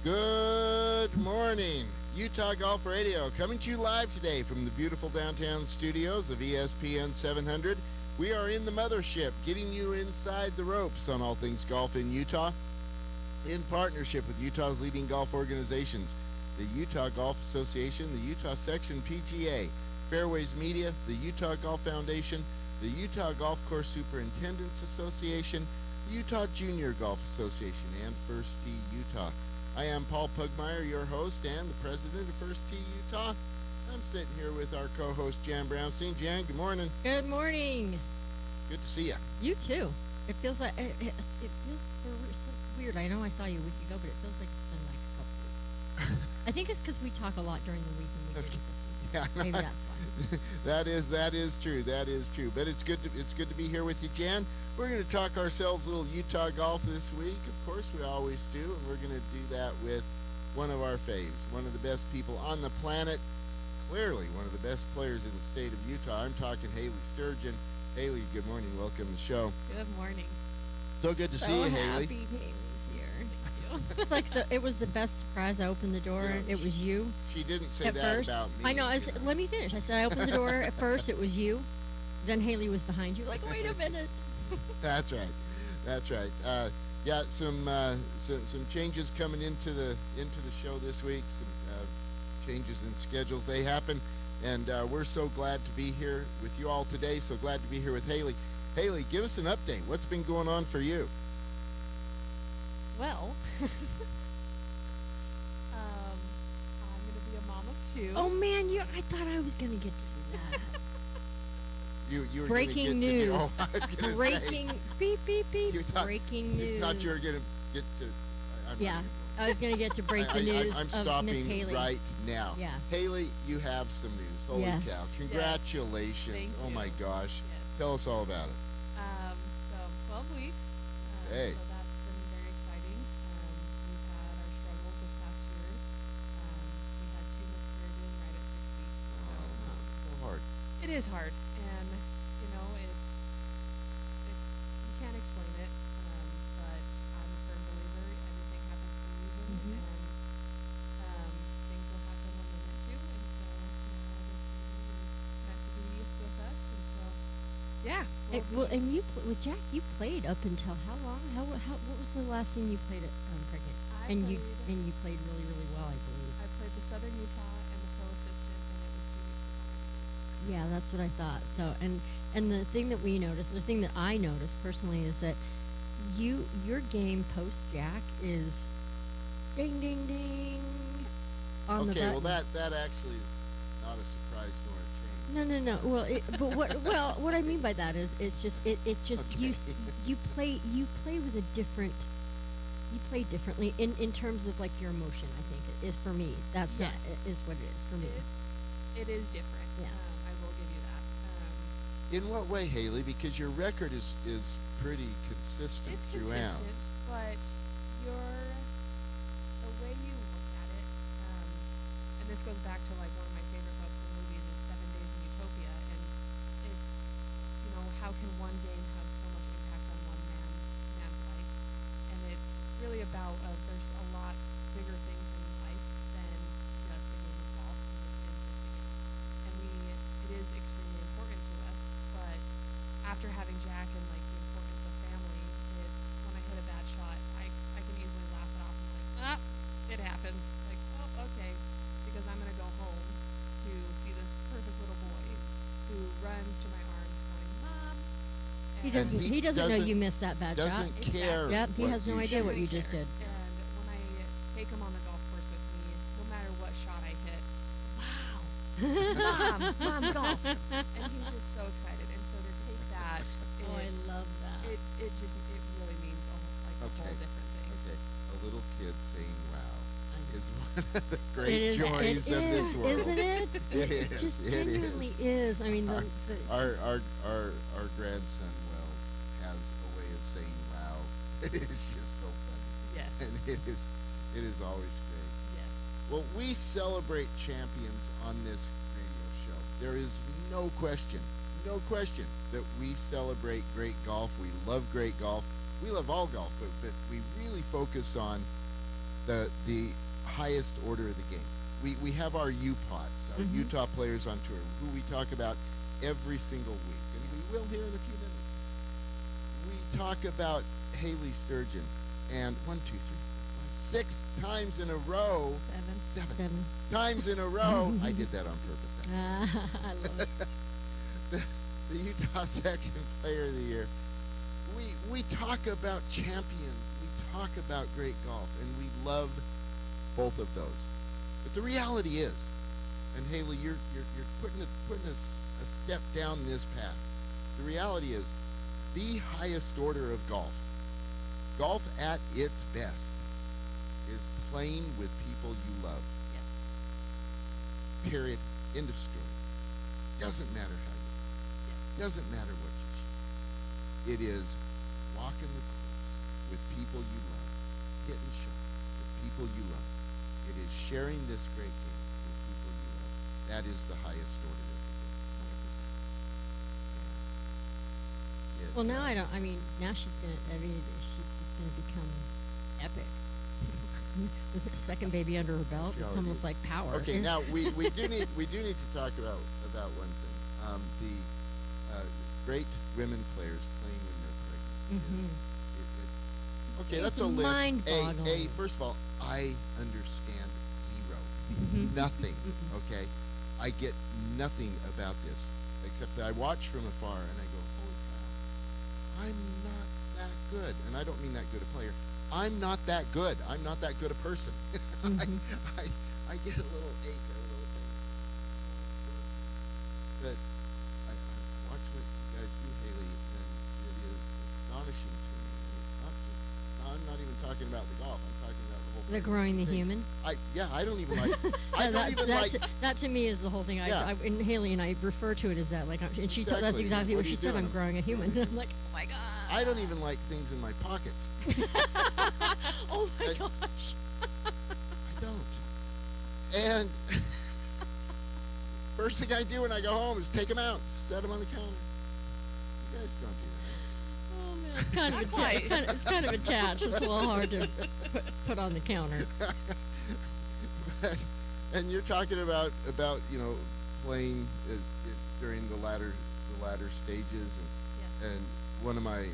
Good morning. Utah Golf Radio coming to you live today from the beautiful downtown studios of ESPN 700. We are in the mothership, getting you inside the ropes on all things golf in Utah, in partnership with Utah's leading golf organizations, the Utah Golf Association, the Utah Section PGA, Fairways Media, the Utah Golf Foundation, the Utah Golf Course Superintendents Association, the Utah Junior Golf Association, and First Tee Utah. I am Paul Pugmire, your host and the president of First Tee Utah. I'm sitting here with our co-host Jan Brownstein. Jan, good morning. Good morning. Good to see you. You too. It feels like it feels so weird. I know I saw you a week ago, but it feels like it's been like a couple weeks. I think it's because we talk a lot during the week and we did it this week. Yeah, Maybe that's why. that is true. That is true. But it's good to be here with you, Jan. We're going to talk ourselves a little Utah golf this week. Of course, we always do, and we're going to do that with one of our faves, one of the best people on the planet, clearly one of the best players in the state of Utah. I'm talking Haley Sturgeon. Haley, good morning. Welcome to the show. Good morning. So good to see you, Haley. Happy Haley's here. Thank you. It's like it was the best surprise. I opened the door and it was you. She didn't say at that first. about me. I know. Let me finish. I said I opened the door at first. It was you. Then Haley was behind you. Like, wait a minute. That's right. That's right. Yeah, some changes coming into the show this week. Some changes in schedules. They happen, and we're so glad to be here with you all today. So glad to be here with Haley. Haley, give us an update. What's been going on for you? Well, I'm going to be a mom of two. Oh man, I thought I was gonna get to that. You were Breaking gonna get news. To, I was gonna Breaking say, beep beep beep. Breaking news. You thought you were gonna get to. I'm Yeah, I was gonna get to break the news I'm of stopping Miss Haley. right now. Yeah. Haley, you have some news. Holy Yes. cow! Congratulations! Thank Oh my you. gosh! Yes. Tell us all about it. So 12 weeks. Hey. So that's been very exciting. We've had our struggles this past year. We had 2 miscarriages right at 6 weeks. So hard. It is hard, and it's you can't explain it. But I'm a firm believer everything happens for a reason, Mhm. and things will happen when they're meant to. And so now this baby is meant to be with us, and so yeah. Well, and with Jack, you played up until how long? What was the last thing you played at pregnant? And you played really really well, I believe. I played the Southern Utah and the Pro Assistant, and it was 2 weeks before my Yeah, that's what I thought. So, and the thing that we noticed, the thing that I noticed personally, is that your game post Jack is ding ding ding on the Okay, button. well that actually is not a surprise nor a change. No. Well, what I mean by that is it's just Okay. you play with a different. You play differently in terms of like your emotion. I think it is for me. That's Yes. is what it is for me. It is different. Yeah. I will give you that. In what way, Haley? Because your record is pretty consistent It's throughout. consistent, but the way you look at it, and this goes back to like one of my favorite books and movies is 7 Days in Utopia, and it's how can one game have so much impact on one man's life, and it's really about there's a lot bigger things in life than just the game of golf because it is just a game, and it is extremely important to us, but after having Jack and like the importance of family, it's when I hit a bad shot, I can easily laugh it off and like, it happens. Like, oh, okay, because I'm gonna go home to see this perfect little boy who runs to my arms going, Mom. He doesn't know you missed that bad shot. Doesn't care. Yep, he what has no you idea shoot. what you just did. And when I take him on the golf course with me, no matter what shot I hit, wow, Mom, golf. And he's just so excited. And so to take that, Oh, I love that. it really means a whole different thing. Okay, a little kid saying "wow" is one of the It great is, joys of this world. isn't it? It It is, just it genuinely is. I mean, Our grandson Wells has a way of saying "wow." It is just so funny, Yes. and it is always great. Yes. Well, we celebrate champions on this radio show. There is no question that we celebrate great golf. We love great golf. We love all golf, but we really focus on the highest order of the game. We have our U-Pots, our Mhm. Utah players on tour, who we talk about every single week, and we will here in a few minutes. We talk about Haley Sturgeon, and 6 times in a row, Seven. 7 times in a row, I did that on purpose. Actually. I love it. the Utah Section Player of the Year. We talk about champions. We talk about great golf, and we love both of those. But the reality is, and Haley, you're putting a step down this path. The reality is, the highest order of golf at its best, is playing with people you love. Yes. Period. End of story. Doesn't matter how you. Yes. Doesn't matter what you shoot. It is walking the course with people you love, hitting shots with people you love. It is sharing this great game with people you love. That is the highest order of the game. Well, now now she's just gonna become epic. With a second baby under her belt, She it's already almost is. like power. Okay, now we do need to talk about one thing. The great women players playing when they're pregnant. Mhm. Okay, It's that's a lift. mind-boggling. First of all, I understand zero, Mhm. nothing. Mm-mm. Okay, I get nothing about this except that I watch from afar and I go, holy cow, I'm not that good, and I don't mean that good a player. I'm not that good. I'm not that good a person. Mhm. I get a little ache or a little thing. But I watch what you guys do, Haley, and it is astonishing to me. And it's not just, I'm not even talking about the golf. I'm talking about the whole The pregnancy growing the thing. human. I don't even like. I don't even like. That to me is the whole thing. Yeah. And Haley and I refer to it as that. Like, and she that's Exactly. exactly What what are she you said. doing? I'm growing a human. I'm like, oh my god. I don't even like things in my pockets. Oh my I- gosh. I don't. And first thing I do when I go home is take them out, set them on the counter. You guys don't do Oh man, it's kind of Not quite. it's kind of attached. It's a little hard to put on the counter. that. And you're talking about playing during the latter stages, Yes. and one of my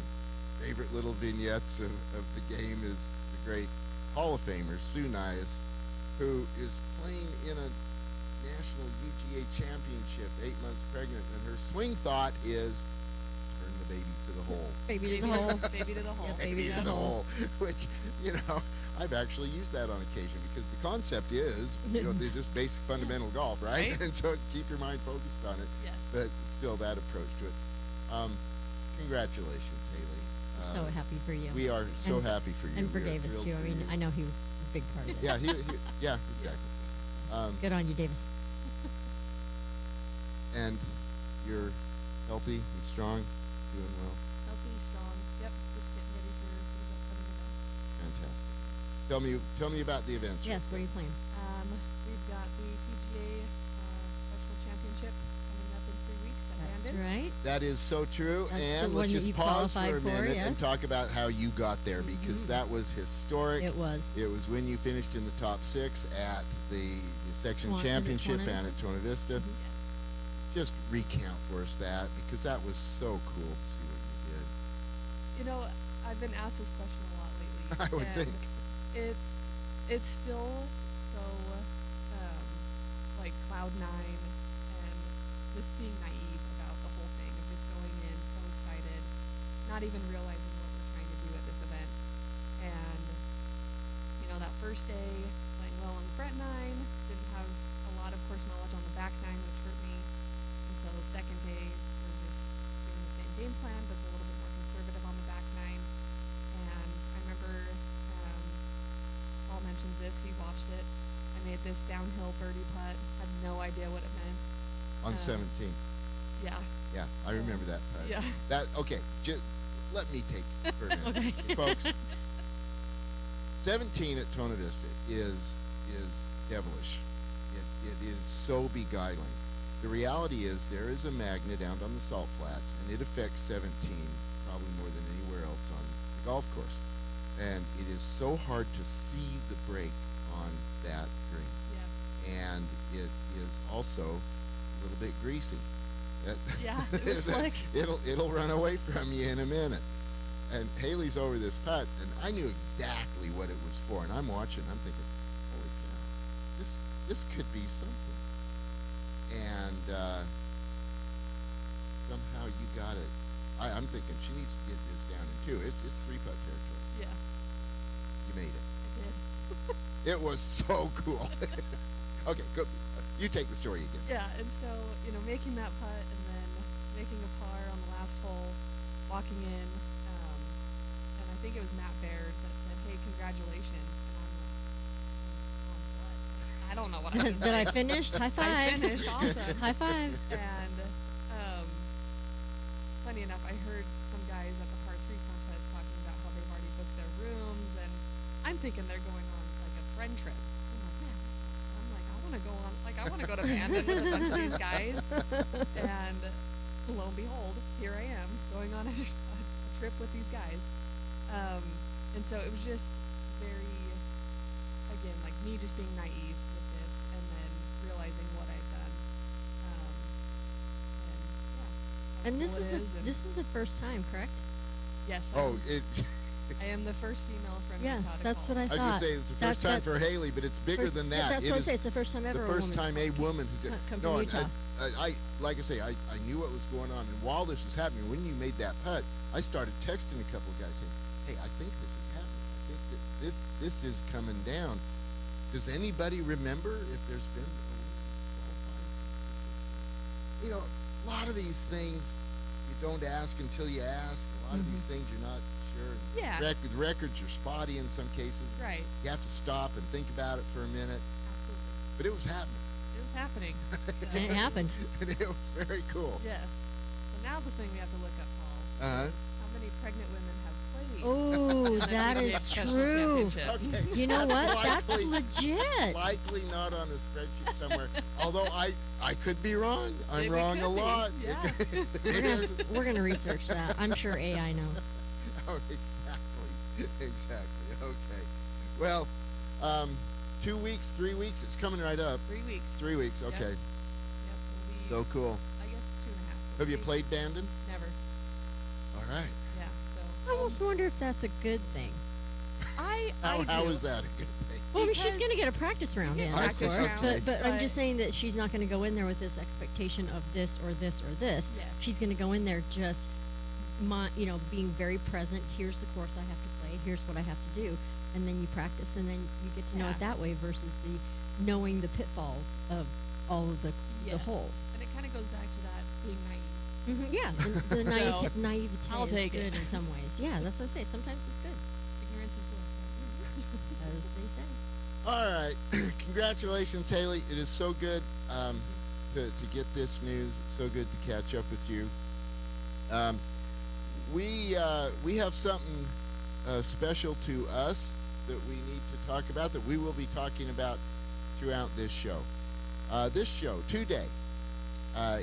favorite little vignettes of the game is the great Hall of Famer Sue Nyes, who is playing in a national UGA championship, 8 months pregnant, and her swing thought is turn the baby to the hole. Baby to the hole. Baby to the hole. Yeah, Baby to the hole. Which, I've actually used that on occasion because the concept is, they're just basic fundamental golf, right? Right. And so keep your mind focused on it. Yes. But still that approach to it. Congratulations, Haley. So happy for you. We are so And- happy for you. And for We are Davis thrilled too. for I mean, you. I know he was a big part of it. Yeah, yeah, exactly. Good on you, Davis. And you're healthy and strong, doing well. Healthy, strong. Yep. Just getting ready for the upcoming events. Fantastic. Tell me about the events. Yes. What are you playing? We've got the PGA Professional Championship coming up in 3 weeks at That's Bandon. right. That is so true. That's the And one let's that just you pause for a qualified for, minute and yes. talk about how you got there because Mhm. that was historic. It was. It was when you finished in the top 6 at the section Is it championship Buena and at Tonta Vista. Mhm. Yes. Just recount for us that because that was so cool to see what you did. You know, I've been asked this question a lot lately. I would and think. It's still so like cloud nine and just being naive about the whole thing of just going in so excited, not even realizing what we're trying to do at this event. And that first day playing well on the front nine, didn't have a lot of course knowledge on the back nine, which hurt me. And so the second day we're just doing the same game plan, but a little bit more conservative on the back nine. And I remember Paul mentions this, he watched it. I made this downhill birdie putt, had no idea what it meant. On 17. Yeah. Yeah, I remember that putt. Yeah. Okay, let me take it for a minute. Okay. Folks, 17 at Tonta Vista is devilish. It is so beguiling. The reality is there is a magnet out on the salt flats, and it affects 17 probably more than anywhere else on the golf course. and it is so hard to see the break on that green. Yeah. And it is also a little bit greasy. Yeah, it was slick. It'll run away from you in a minute. And Haley's over this putt, and I knew exactly what it was for. And I'm watching, I'm thinking, holy cow, this could be something. And somehow you got it. I'm thinking she needs to get this down in two. It's 3-putt territory. Yeah, You made it. I did. It was so cool. Okay, go. You take the story again. Yeah, and so, making that putt and then making a par on the last hole, walking in, and I think it was Matt Baird that said, "Hey, congratulations." And I'm like, on what? I don't know what I was Did I saying. finish? High five. I finished, awesome. High five. And funny enough, I heard some guys at the par 3 contest talking about how they've already booked their rooms, and I'm thinking they're going on like a friend trip. I'm like, man, I want to go to Bandon with a bunch of these guys. And lo and behold, here I am going on a trip with these guys. And so it was just very, again, like me just being naive with this and then realizing what I'd done. And how this cool is it and this is the first time, correct? yes, Oh, I am the first female from Yes, Utah to that's call. what I I was thought. gonna say it's the first time for Haley, but it's bigger than that. That's It what I is say. It's the first time ever. the first time a woman who's come no, from Utah. I like I say, I knew what was going on, and while this was happening, when you made that putt, I started texting a couple of guys saying, "Hey, I think this is happening. I think that this is coming down." Does anybody remember if there's been a qualified? You know, a lot of these things you don't ask until you ask. A lot of these things you're not sure. Yeah. Records are spotty in some cases. Right. You have to stop and think about it for a minute. Absolutely. But it was happening. It was happening. And it happened. And it was very cool. Yes. So now the thing we have to look up, Paul, Uh-huh. is how many pregnant women have played. Oh, in the that PGA is Professional true. Championship. Okay. You know that's what? That's likely- legit. Likely not on a spreadsheet somewhere. Although I could be wrong. I'm Maybe wrong could a be. lot. Yeah. We're gonna research that. I'm sure AI knows. Oh, exactly. Okay. Well, 2 weeks, 3 weeks. It's coming right up. 3 weeks. 3 weeks. Yep. Okay. Yep. We'll be, So cool. I guess 2.5. So Have you maybe- played Bandon? Never. All right. Yeah. I So. almost wonder if that's a good thing. How do. is that a good thing? Well, I mean, she's Because going to get a practice round you in, get of practice course. rounds, But I'm but- just saying that she's not going to go in there with this expectation of this or this or this. Yes. She's going to go in there just, being very present. Here's the course I have to play. Here's what I have to do, and then you practice, and then you get to know it Yeah. that way versus the knowing the pitfalls of all of the Yes. holes. And it kind of goes back to that being naive. Yeah, the So, naivete I'll is take good it. in some ways. Yeah, that's what I say. Sometimes it's good, Ignorance is bliss. as they say. All right. Congratulations, Haley. It is so good to get this news. So good to catch up with you. We have something special to us that we need to talk about, that we will be talking about throughout this show. This show today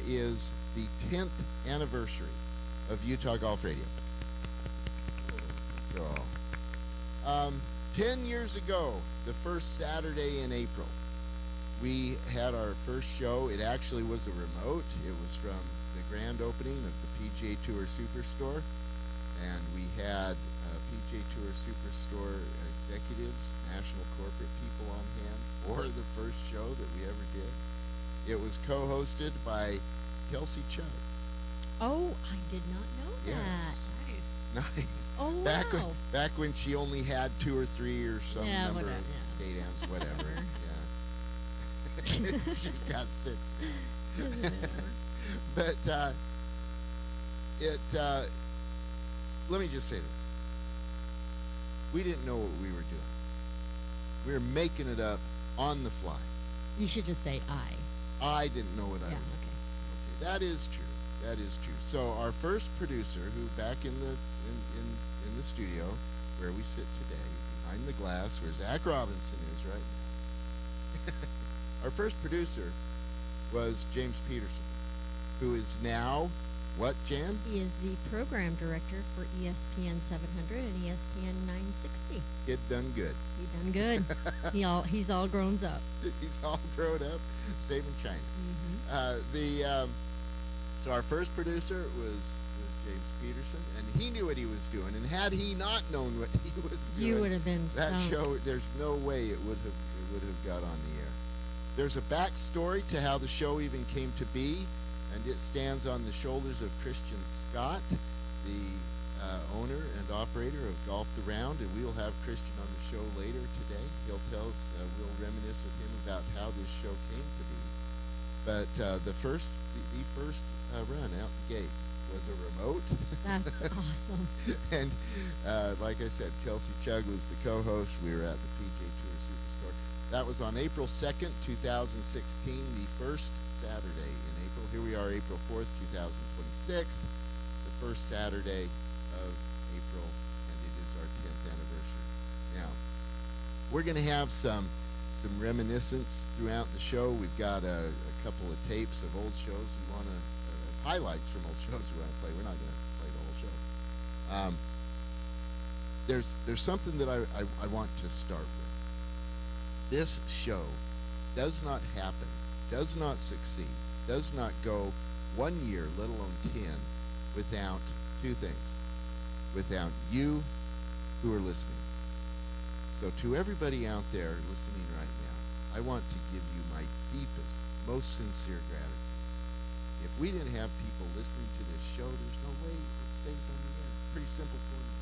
is the 10th anniversary of Utah Golf Radio. Cool. 10 years ago, the first Saturday in April, we had our first show. It actually was a remote. It was from the grand opening of the PGA Tour Superstore, and we had PGA Tour Superstore executives, national corporate people on hand for the first show that we ever did. It was co-hosted by Kelsey Chubb. Oh, I did not know Yes. Nice. Nice. that. Oh, Back wow. back when she only had 2 or 3 or some Yeah, number whatever, of yeah. skate amps, whatever. Whatever. Yeah. She's got 6 now. Doesn't matter. But let me just say this. We didn't know what we were doing. We were making it up on the fly. You should just say I. I didn't know what I Yeah, was okay. Okay, that is true. That is true. So our first producer, who back in the studio where we sit today, behind the glass, where Zach Robinson is right now, our first producer was James Peterson, who is now What, Jan? He is the program director for ESPN 700 and ESPN 960. Kid done good. He done good. He's all grown up. He's all grown up, saving China. Mm-hmm. So our first producer was James Peterson, and he knew what he was doing. And had he not known what he was doing, You would have been that stumped. show. There's no way it would have got on the air. There's a backstory to how the show even came to be, and it stands on the shoulders of Christian Scott, the owner and operator of Golf the Round, and we'll have Christian on the show later today. He'll tell us, we'll reminisce with him about how this show came to be. But the first run out the gate was a remote. That's awesome. And like I said, Kelsey Chugg was the co-host. We were at the PGA Tour Superstore. That was on April 2nd, 2016, the first Saturday in April. Here we are, April 4th, 2026, the first Saturday of April, and it is our 10th anniversary. Now, we're going to have some reminiscence throughout the show. We've got a couple of tapes of old shows we want to, highlights from old shows we want to play. We're not going to play the whole show. There's something that I want to start with. This show does not happen, does not succeed, does not go 1 year, let alone 10, without two things. Without you who are listening. So to everybody out there listening right now, I want to give you my deepest, most sincere gratitude. If we didn't have people listening to this show, there's no way it stays on the air. It's pretty simple formula.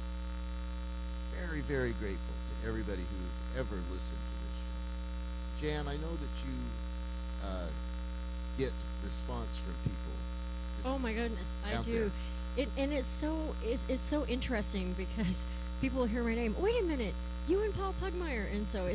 Very, very grateful to everybody who's ever listened to this show. Jan, I know that you get response from people. Oh my goodness, I out do. And it's so interesting because people hear my name. Wait a minute, you and Paul Pugmire, and so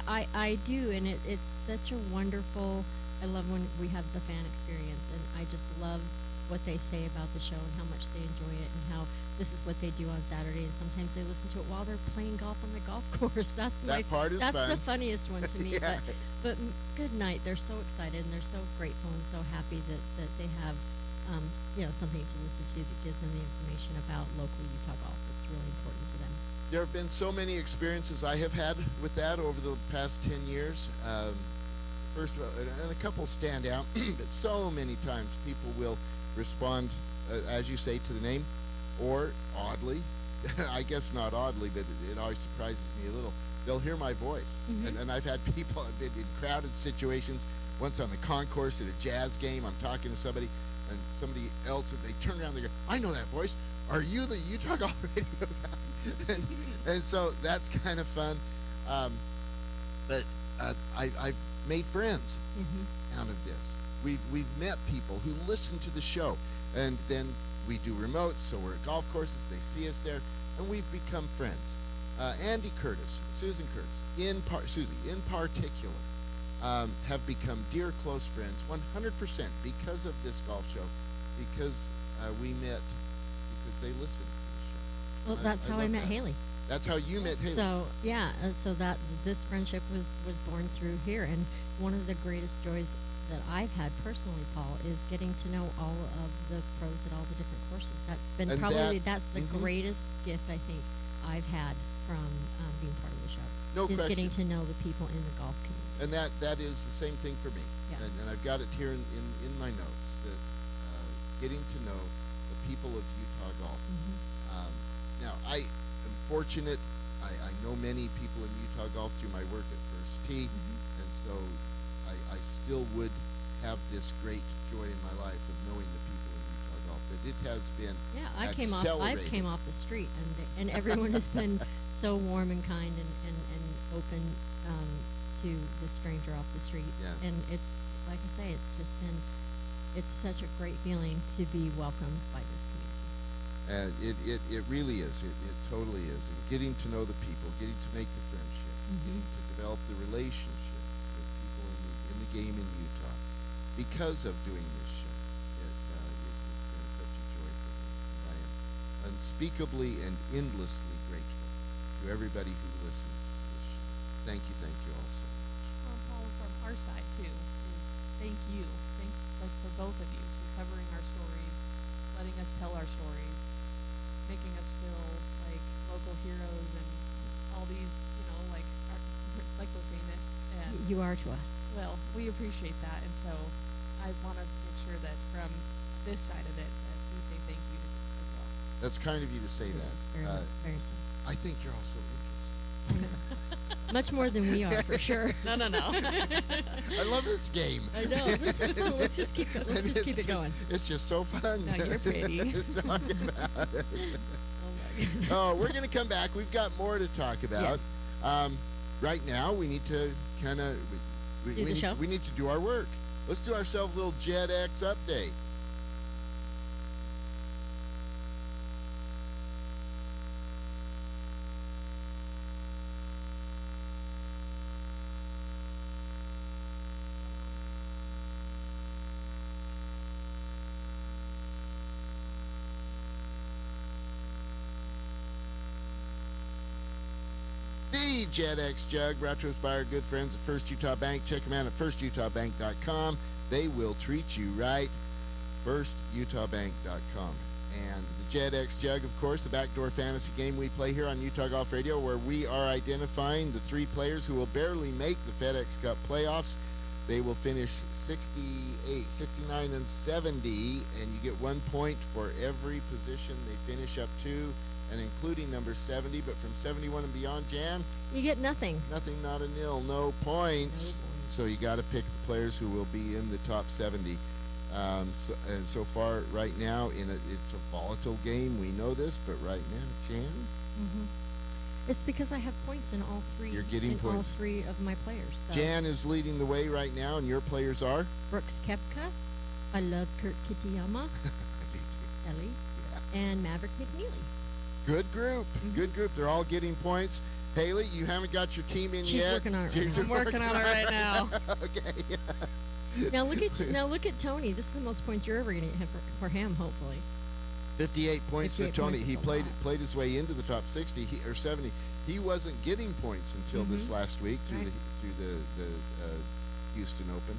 I do, and it's such a wonderful. I love when we have the fan experience, and I just love what they say about the show and how much they enjoy it, and how this is what they do on Saturday, and sometimes they listen to it while they're playing golf on the golf course. That's part is that's fun. the funniest one to me. Yeah. But good night. They're so excited and they're so grateful and so happy that they have something to listen to that gives them the information about local Utah golf. It's really important to them. There have been so many experiences I have had with that over the past 10 years. First of all, and a couple stand out, but so many times people will respond, as you say, to the name, or oddly, I guess not oddly, but it always surprises me a little. They'll hear my voice, and I've had people I've been in crowded situations. Once on the concourse at a jazz game, I'm talking to somebody, and somebody else, and they turn around and they go, "I know that voice. Are you the Utah Golf Radio guy?" and so that's kind of fun. But I've made friends out of this. We've met people who listen to the show, and then we do remotes, so we're at golf courses, they see us there, and we've become friends. Andy Curtis, Susan Curtis, Susie in particular, have become dear close friends 100% because of this golf show, because we met because they listened to the show. Well, that's how I met Haley. That's how you met Haley. So yeah, so that this friendship was born through here, and one of the greatest joys that I've had personally, Paul, is getting to know all of the pros at all the different courses. That's been And probably that- that's the greatest gift I think I've had from being part of the show. No is question. getting to know the people in the golf community. And that is the same thing for me. Yeah. And I've got it here in my notes that getting to know the people of Utah golf. Now, I am fortunate. I know many people in Utah golf through my work at First Tee, and so I still would have this great joy in my life of knowing the people in Utah golf. But it has been Yeah, I accelerated. came off the street, and everyone has been so warm and kind and open to the stranger off the street. Yeah. And it's like I say, it's such a great feeling to be welcomed by this community. It really is. It totally is. And getting to know the people, getting to make the friendships, getting to develop the relationships with people in the game in Utah, because of doing this show, it has been such a joy for me. I am unspeakably and endlessly grateful to everybody who listens to this show. Thank you all so much. Well, Paul, from our side too, is thank you, for both of you for covering our stories letting us tell our stories, making us feel like local heroes and all these, like like we're famous. And You are to us. well, we appreciate that, and so I want to make sure that from this side of it, that we say thank you to them as well. That's kind of you to say It that. is very, very so. I think you're also interesting. Much more than we are, for sure. No. I love this game. I know. This is fun. Let's just keep it. Let's And just keep it going. It's just so fun. No, you're pretty. Talk about it. Oh my goodness. Oh, we're going to come back. We've got more to talk about. Yes. Right now, we need to kind of Do the need, show? we need to do our work. Let's do ourselves a little Jet X update. The Jet X Jug, brought to us by our good friends at First Utah Bank. Check them out at firstutahbank.com. They will treat you right. firstutahbank.com. And the Jet X Jug, of course, the backdoor fantasy game we play here on Utah Golf Radio, where we are identifying the 3 players who will barely make the FedEx Cup playoffs. They will finish 68, 69, and 70, and you get 1 point for every position they finish up to, and including number 70. But from 71 and beyond, Jan, You get nothing. nothing, not a nil, no points. No points. So you got to pick the players who will be in the top 70. And so far, right now, it's a volatile game. We know this, but right now, Jan, Mm-hmm. It's because I have points in all 3. You're getting in all points. 3 of my players. So. Jan is leading the way right now, and your players are. Brooks Koepka. I love Kurt Kitayama. Ellie. And Maverick McNeely. Good group. Mhm. Good group. They're all getting points. Haley, you haven't got your team in She's yet. working on it right She's now. I'm working on it right now. Okay. Now look at Tony. This is the most points you're ever going to hit for him. Hopefully. 58 points for 58 Tony. points He is a lot. played his way into the top 60 or 70. He wasn't getting points until this Mhm. last week through Right. the Houston Open.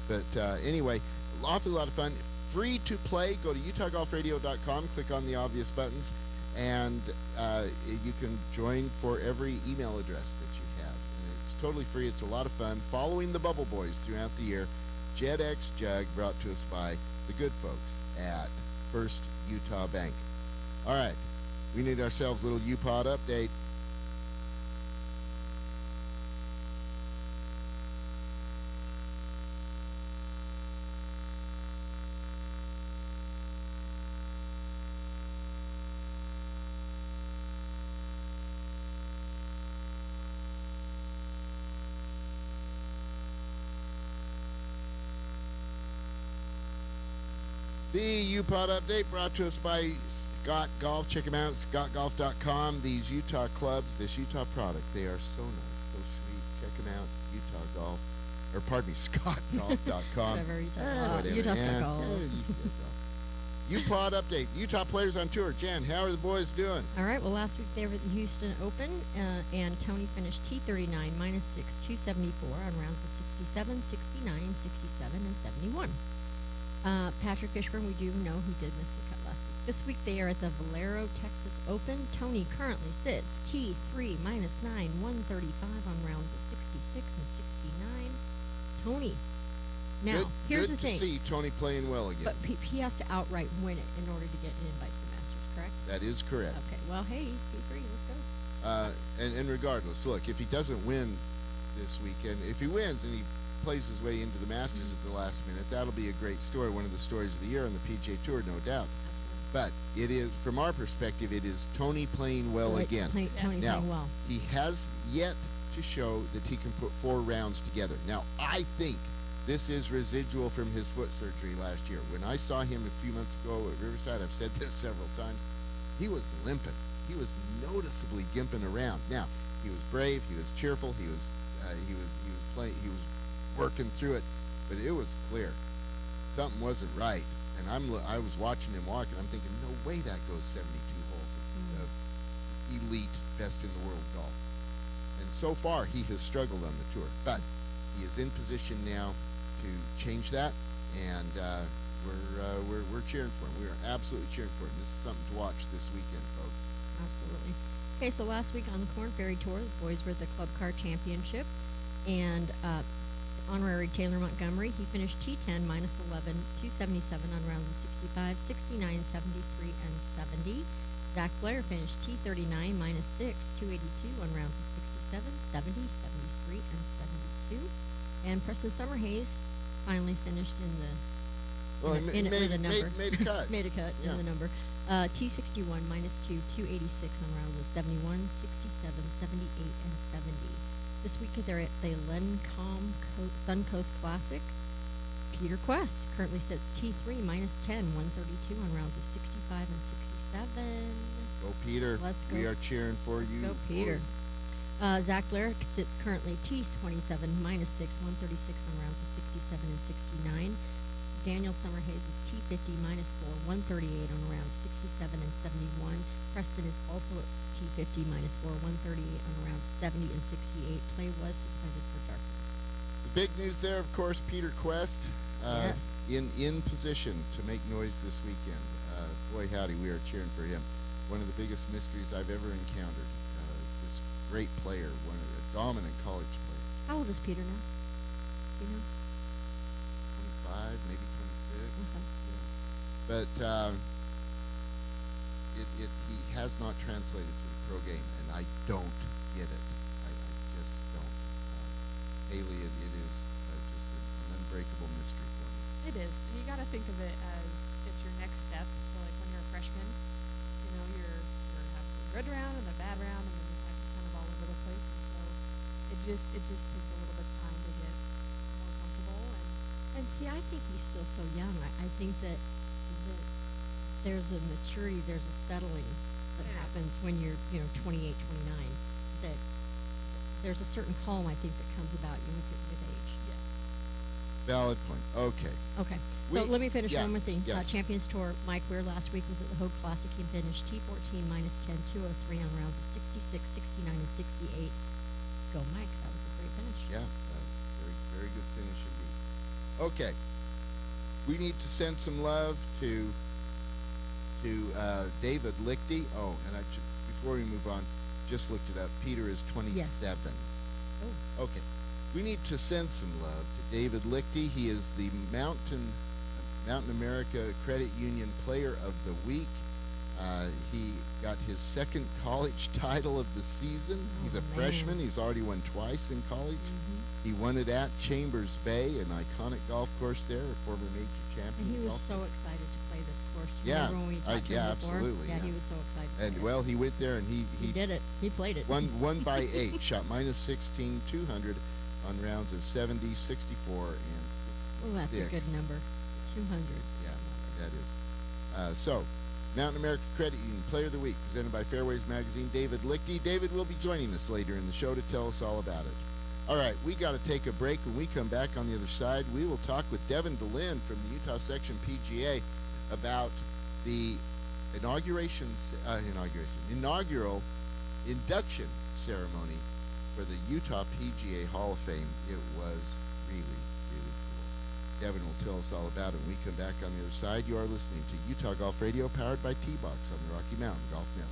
But anyway, awfully lot of fun. Free to play. Go to UtahGolfRadio.com. Click on the obvious buttons, and you can join for every email address that you have. And it's totally free. It's a lot of fun. Following the Bubble Boys throughout the year. Jet X Jug, brought to us by the good folks at First Utah Bank. All right, we need ourselves a little UPod update. The UPod update brought to us by Scott Golf. Check them out, scottgolf.com. These Utah clubs, this Utah product, they are so nice, so sweet. Check them out, Utah Golf, or pardon me, scottgolf.com. Whatever, Utah Ah, Golf. Utah Scott Golf. UPod update, Utah players on tour. Jan, how are the boys doing? All right. Well, last week they were at the Houston Open, and Tony finished T39 -6, 274 on rounds of 67, 69, 67, and 71. Patrick Fishburne, we do know he did miss the cut last week. This week they are at the Valero, Texas Open. Tony currently sits T3 -9, 135 on rounds of 66 and 69. Tony. Now, here's good the thing. to see Tony playing well again. But he has to outright win it in order to get an invite to the Masters, correct? That is correct. Okay. Well, hey, C3, let's go. And regardless, look, if he doesn't win this weekend, if he wins and he plays his way into the Masters at the last minute, that'll be a great story, one of the stories of the year on the PGA Tour, no doubt. Absolutely. But it is, from our perspective, it is Tony playing well Right, again. Tony's Now, playing well. he has yet to show that he can put 4 rounds together. Now, I think this is residual from his foot surgery last year. When I saw him a few months ago at Riverside, I've said this several times, he was limping. He was noticeably gimping around. Now, he was brave, he was cheerful, he was working through it, but it was clear something wasn't right. And I was watching him walk, and I'm thinking, no way that goes 72 holes of elite, best in the world golf. And so far, he has struggled on the tour, but he is in position now to change that, and we're cheering for him. We are absolutely cheering for him. This is something to watch this weekend, folks. Absolutely. Okay, so last week on the Corn Ferry Tour, the boys were at the Club Car Championship, and honorary Taylor Montgomery, he finished T10 minus 11, 277 on rounds of 65, 69, 73, and 70. Zach Blair finished T39 minus 6, 282 on rounds of 67, 70, 73, and 72. And Preston Summerhays finally finished in the Well, in, he in it with a number. made a cut. Made a cut Yeah. in the number. T61 minus 2, 286 on rounds of 71, 67, 78, and 70. This week they're at the Lencom Suncoast Classic. Peter Quest currently sits T3 minus 10, 132 on rounds of 65 and 67. Go, Peter. Let's go. We are cheering for Let's you. go, Peter. Zach Blair sits currently T27 minus 6, 136 on rounds of 67 and 69. Daniel Summerhays is T50 minus 4, 138 on a round of 67 and 71. Preston is also at T50 minus 4, 138 on a round of 70 and 68. Play was suspended for darkness. The big news there, of course, Peter Quest Yes. in position to make noise this weekend. Boy, howdy, we are cheering for him. One of the biggest mysteries I've ever encountered. This great player, one of the dominant college players. How old is Peter now? Do you know? 25, maybe 26. Okay. Yeah. But he has not translated to the pro game, and I don't get it. I just don't. Haley, it is just an unbreakable mystery for me. It is, and you got to think of it as it's your next step. So like when you're a freshman, you know you're have the good round and the bad round, and then you're kind of all over the place. And so it just takes a little bit of time to get more comfortable. And see, I think he's still so young. I think that there's a maturity, there's a settling that There is. happens when you're, 28, 29. That there's a certain calm, I think, that comes about you with age. Yes. Valid point. Okay. Okay. So let me finish yeah, one more thing. yes. Champions Tour, Mike Weir last week was at the Hogue Classic. He finished T14 minus 10, 203 on rounds of 66, 69, and 68. Go, Mike. That was a great finish. Yeah, very, very good finish indeed. Okay, we need to send some love to David Lichty. Oh, and before we move on, just looked it up. Peter is 27. Oh. Okay, we need to send some love to David Lichty. He is the Mountain America Credit Union Player of the Week. He got his second college title of the season. He's a man. freshman. He's already won twice in college. Mm-hmm. He won it at Chambers Bay, an iconic golf course there, a former major champion. And he was golf so course. excited to play this course. You Yeah, remember when we talked to yeah, him before? absolutely, Yeah, yeah. he was so excited. to And play well, he went there and it. he did it. He played it. won by 8, shot minus 16, 200 on rounds of 70, 64, and 66. Oh, that's a good number. 200. Yeah, that is. So, Mountain America Credit Union Player of the Week, presented by Fairways Magazine, David Lichty. David will be joining us later in the show to tell us all about it. All right, we got to take a break. When we come back on the other side, we will talk with Devin DeLynn from the Utah Section PGA about the inaugural induction ceremony for the Utah PGA Hall of Fame. It was really, really cool. Devin will tell us all about it when we come back on the other side. You are listening to Utah Golf Radio, powered by T-Box on the Rocky Mountain Golf Network.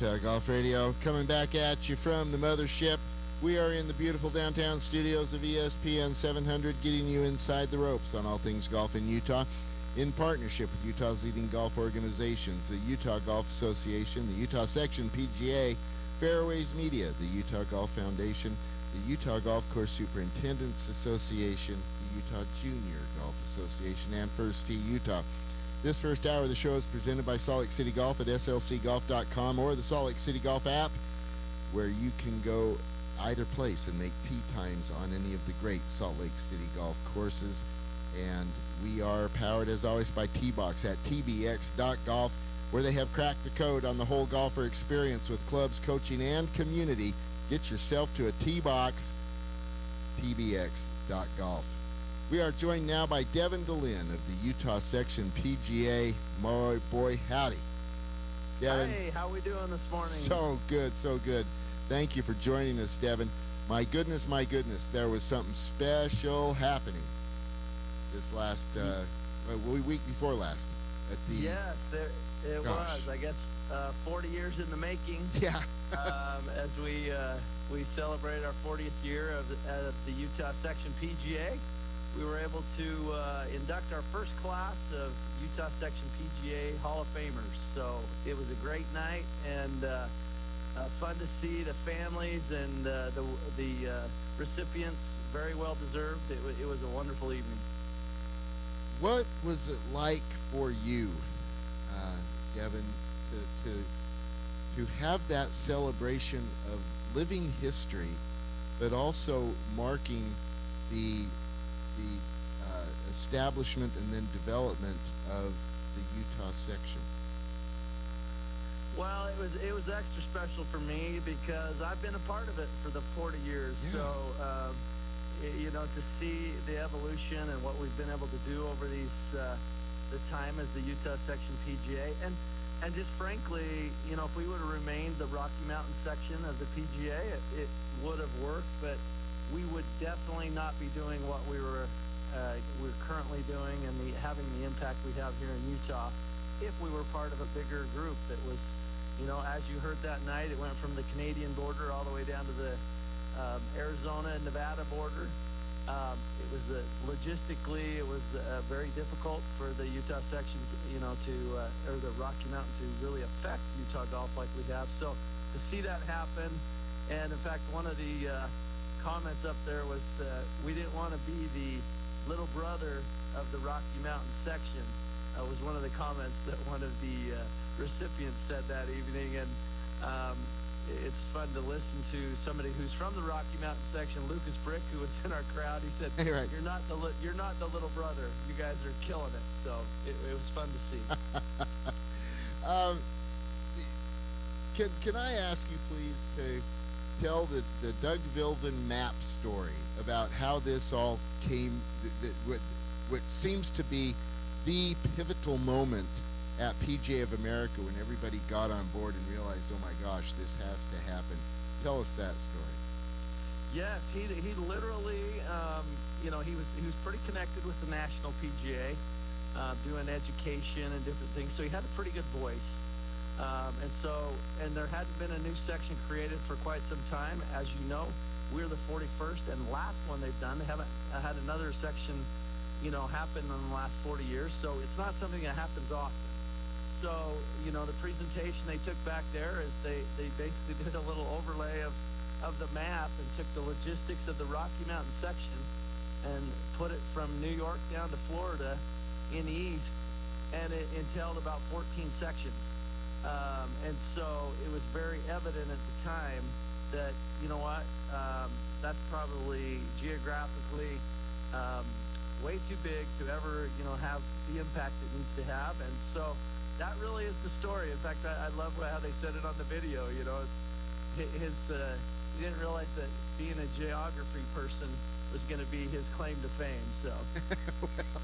Utah Golf Radio, coming back at you from the mothership. We are in the beautiful downtown studios of ESPN 700, getting you inside the ropes on all things golf in Utah, in partnership with Utah's leading golf organizations, the Utah Golf Association, the Utah Section PGA, Fairways Media, the Utah Golf Foundation, the Utah Golf Course Superintendents Association, the Utah Junior Golf Association, and First Tee Utah. This first hour of the show is presented by Salt Lake City Golf at slcgolf.com or the Salt Lake City Golf app, where you can go either place and make tee times on any of the great Salt Lake City golf courses. And we are powered, as always, by T-Box at tbx.golf, where they have cracked the code on the whole golfer experience with clubs, coaching, and community. Get yourself to a T-Box, tbx.golf. We are joined now by Devin DeLynn of the Utah Section PGA. My boy, howdy. Devin. Hey, how we doing this morning? So good, so good. Thank you for joining us, Devin. My goodness, there was something special happening this last, week before last. At the yes, it was. I guess 40 years in the making. Yeah. As we celebrate our 40th year of the Utah Section PGA. We were able to induct our first class of Utah Section PGA Hall of Famers. So it was a great night and fun to see the families and the recipients. Very well deserved. It was a wonderful evening. What was it like for you, Devin, to have that celebration of living history, but also marking the establishment and then development of the Utah Section? Well, it was extra special for me because I've been a part of it for the 40 years. Yeah. So, to see the evolution and what we've been able to do over the time as the Utah Section PGA, and just frankly, if we would have remained the Rocky Mountain section of the PGA, it would have worked, but we would definitely not be doing what we're currently doing and having the impact we have here in Utah if we were part of a bigger group that was, as you heard that night, it went from the Canadian border all the way down to the Arizona and Nevada border. It was logistically, it was very difficult for the Utah section, or the Rocky Mountain to really affect Utah golf like we have. So to see that happen, and in fact, one of the comments up there was we didn't want to be the little brother of the Rocky Mountain section. Was one of the comments that one of the recipients said that evening, and it's fun to listen to somebody who's from the Rocky Mountain section, Lucas Brick, who was in our crowd. He said, "Hey, right. You're not the little brother. You guys are killing it." So it was fun to see. Can I ask you please to tell the Doug Vilvin map story about how this all came, what seems to be the pivotal moment at PGA of America when everybody got on board and realized, oh my gosh, this has to happen. Tell us that story. Yes, he literally, he was pretty connected with the National PGA, doing education and different things. So he had a pretty good voice. And there hadn't been a new section created for quite some time. As you know, we're the 41st and last one they've done. They haven't had another section, happen in the last 40 years. So it's not something that happens often. So, the presentation they took back there is they basically did a little overlay of the map and took the logistics of the Rocky Mountain section and put it from New York down to Florida in the east, and it entailed about 14 sections. And so it was very evident at the time that, that's probably geographically way too big to ever, have the impact it needs to have. And so that really is the story. In fact, I love how they said it on the video. He didn't realize that being a geography person was going to be his claim to fame. So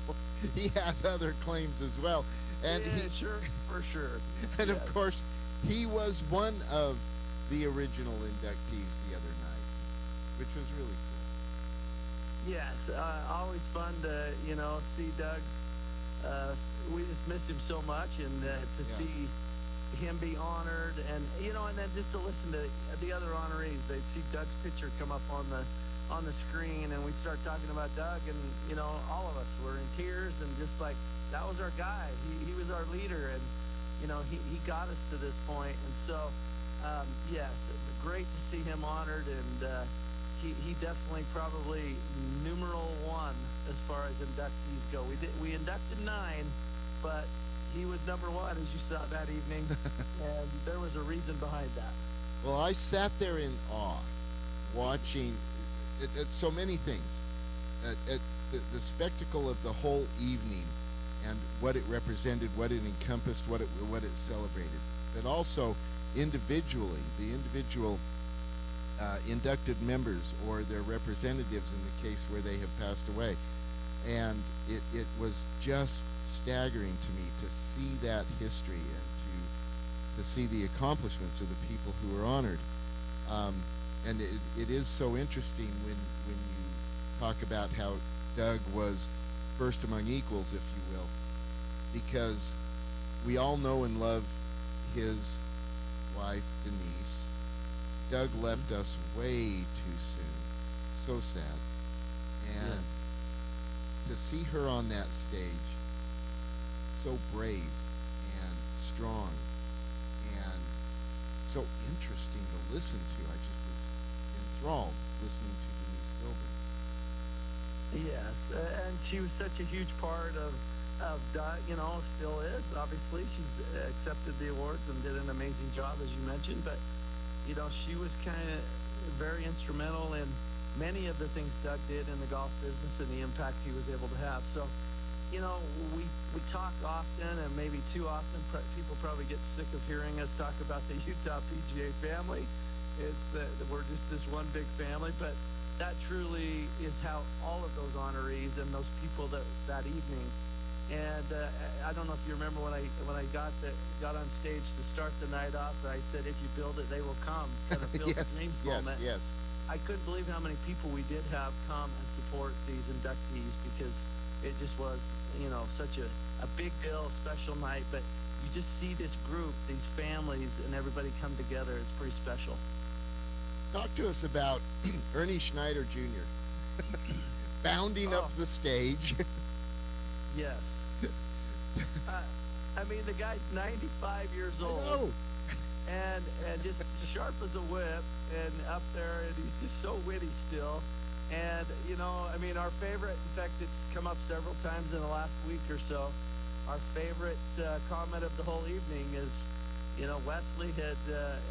well, he has other claims as well. And yeah, sure, for sure. And yes. Of course, he was one of the original inductees the other night, which was really cool. Yes, always fun to see Doug. We just miss him so much, and to see him be honored, and and then just to listen to the other honorees. They'd see Doug's picture come up on the screen, and we'd start talking about Doug, and all of us were in tears, and just like that was our guy. He was our leader, and he got us to this point, and so yes, great to see him honored, and he definitely probably numeral one as far as inductees go. We inducted 9, but he was number 1, as you saw that evening, and there was a reason behind that. Well, I sat there in awe, watching so many things. The spectacle of the whole evening, and what it represented, what it encompassed, what it celebrated, but also individually, the individual inducted members or their representatives in the case where they have passed away. And it was just staggering to me to see that history and to see the accomplishments of the people who were honored. And it is so interesting when you talk about how Doug was first among equals, if you will, because we all know and love his wife, Denise. Doug left us way too soon. So sad. And to see her on that stage, so brave and strong and so interesting to listen to. I just was enthralled listening to Denise Philbin. Yes, and she was such a huge part of Doug, still is, obviously. She's accepted the awards and did an amazing job, as you mentioned, but she was kind of very instrumental in many of the things Doug did in the golf business and the impact he was able to have. So, we talk often, and maybe too often. People probably get sick of hearing us talk about the Utah PGA family. It's that we're just this one big family, but that truly is how all of those honorees and those people that evening. And I don't know if you remember when I got on stage to start the night off, I said, "If you build it, they will come." Kind of Field of Dreams moment. Yes. I couldn't believe how many people we did have come and support these inductees, because it just was, such a big deal, special night. But you just see this group, these families, and everybody come together. It's pretty special. Talk to us about Ernie Schneider Jr. bounding up the stage. Yes. I mean, the guy's 95 years old. I know. And just sharp as a whip, and up there, and he's just so witty still. And, our favorite, in fact, it's come up several times in the last week or so, our favorite comment of the whole evening is, Wesley had,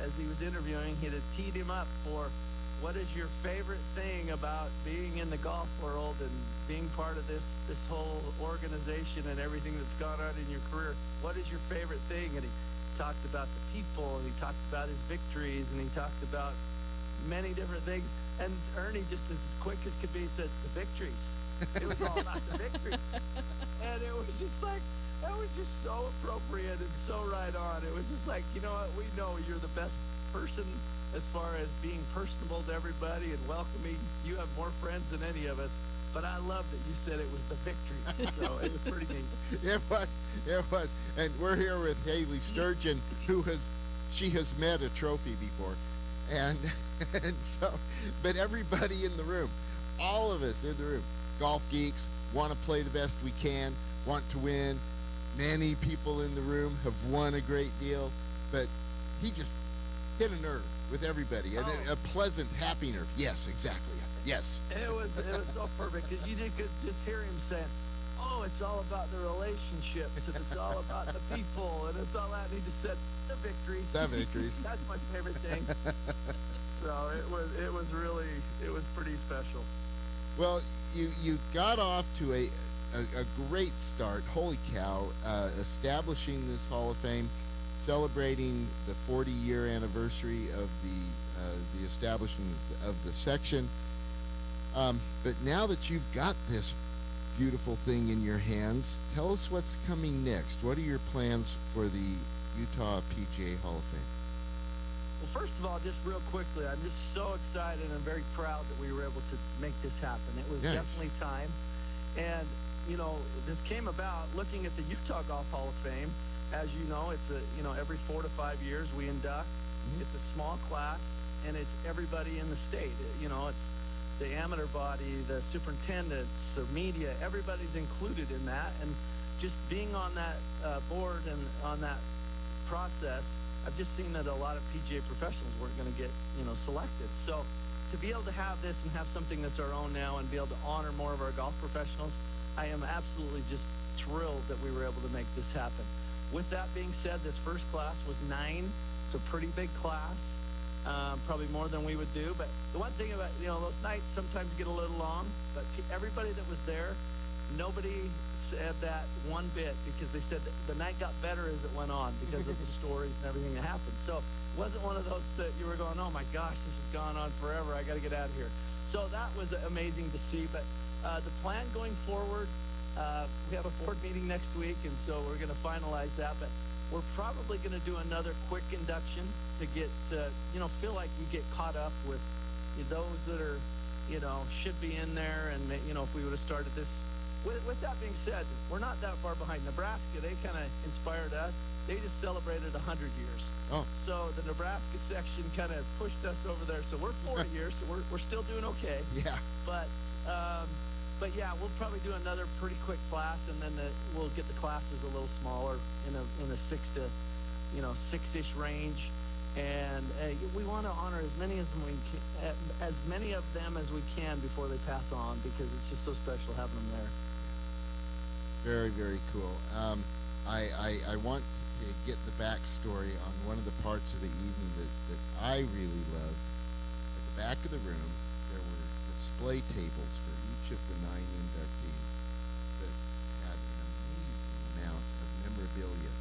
as he was interviewing, he had teed him up for, what is your favorite thing about being in the golf world and being part of this whole organization and everything that's gone on in your career? What is your favorite thing? And he talked about the people, and he talked about his victories, and he talked about many different things. And Ernie, just as quick as could be, said, the victories. It was all about the victories. And it was just like, that was just so appropriate and so right on. It was just like, you know what, we know you're the best person as far as being personable to everybody and welcoming. You have more friends than any of us. But I love that you said it was the victory. So it was pretty neat. It was. And we're here with Haley Sturgeon, she has met a trophy before. And so, but everybody in the room, all of us in the room, golf geeks, want to play the best we can, want to win. Many people in the room have won a great deal, but he just hit a nerve with everybody, and a pleasant, happy nerve. Yes, exactly. Yes. It was so perfect, because you could just hear him saying, "Oh, it's all about the relationships, and it's all about the people, and it's all that." And he just said, "The victories." The victories. That's my favorite thing. So it was pretty special. Well, you got off to a great start. Holy cow! Establishing this Hall of Fame, celebrating the 40-year anniversary of the establishment of the section. But now that you've got this beautiful thing in your hands, tell us what's coming next. What are your plans for the Utah PGA Hall of Fame? Well, first of all, just real quickly, I'm just so excited and very proud that we were able to make this happen. It was definitely time. And, this came about looking at the Utah Golf Hall of Fame. as you know, it's every 4 to 5 years we induct. It's a small class, and it's everybody in the state. It's the amateur body, the superintendents, the media, everybody's included in that. And just being on that board and on that process, I've just seen that a lot of PGA professionals weren't going to get, selected. So to be able to have this and have something that's our own now and be able to honor more of our golf professionals, I am absolutely just thrilled that we were able to make this happen. With that being said, this first class was 9. It's a pretty big class. Probably more than we would do, but the one thing about those nights sometimes get a little long, but everybody that was there, nobody said that one bit, because they said that the night got better as it went on because of the stories and everything that happened. So it wasn't one of those that you were going, oh my gosh, this has gone on forever, I got to get out of here. So that was amazing to see. But the plan going forward, we have a board meeting next week, and so we're going to finalize that. But we're probably going to do another quick induction to get, feel like we get caught up with those that are, should be in there. And, if we would have started this. With that being said, we're not that far behind. Nebraska, they kind of inspired us. They just celebrated 100 years. Oh. So the Nebraska section kind of pushed us over there. So we're 40 years, so we're still doing okay. Yeah. But yeah, we'll probably do another pretty quick class, and then we'll get the classes a little smaller in a 6-ish range. And we want to honor as many of them as we can before they pass on, because it's just so special having them there. Very, very cool. I want to get the backstory on one of the parts of the evening that I really loved. At the back of the room, there were display tables for each of the 9 inductees that had an amazing amount of memorabilia.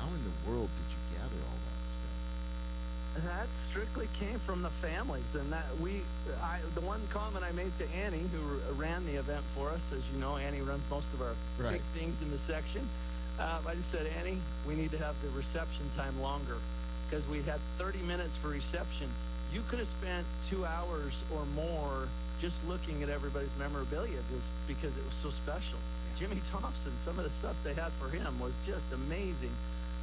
How in the world did you gather all that stuff? That strictly came from the families, and the one comment I made to Annie, who ran the event for us, as you know, Annie runs most of our big things in the section. I just said, Annie, we need to have the reception time longer, because we had 30 minutes for reception. You could have spent 2 hours or more just looking at everybody's memorabilia, just because it was so special. Jimmy Thompson, some of the stuff they had for him was just amazing.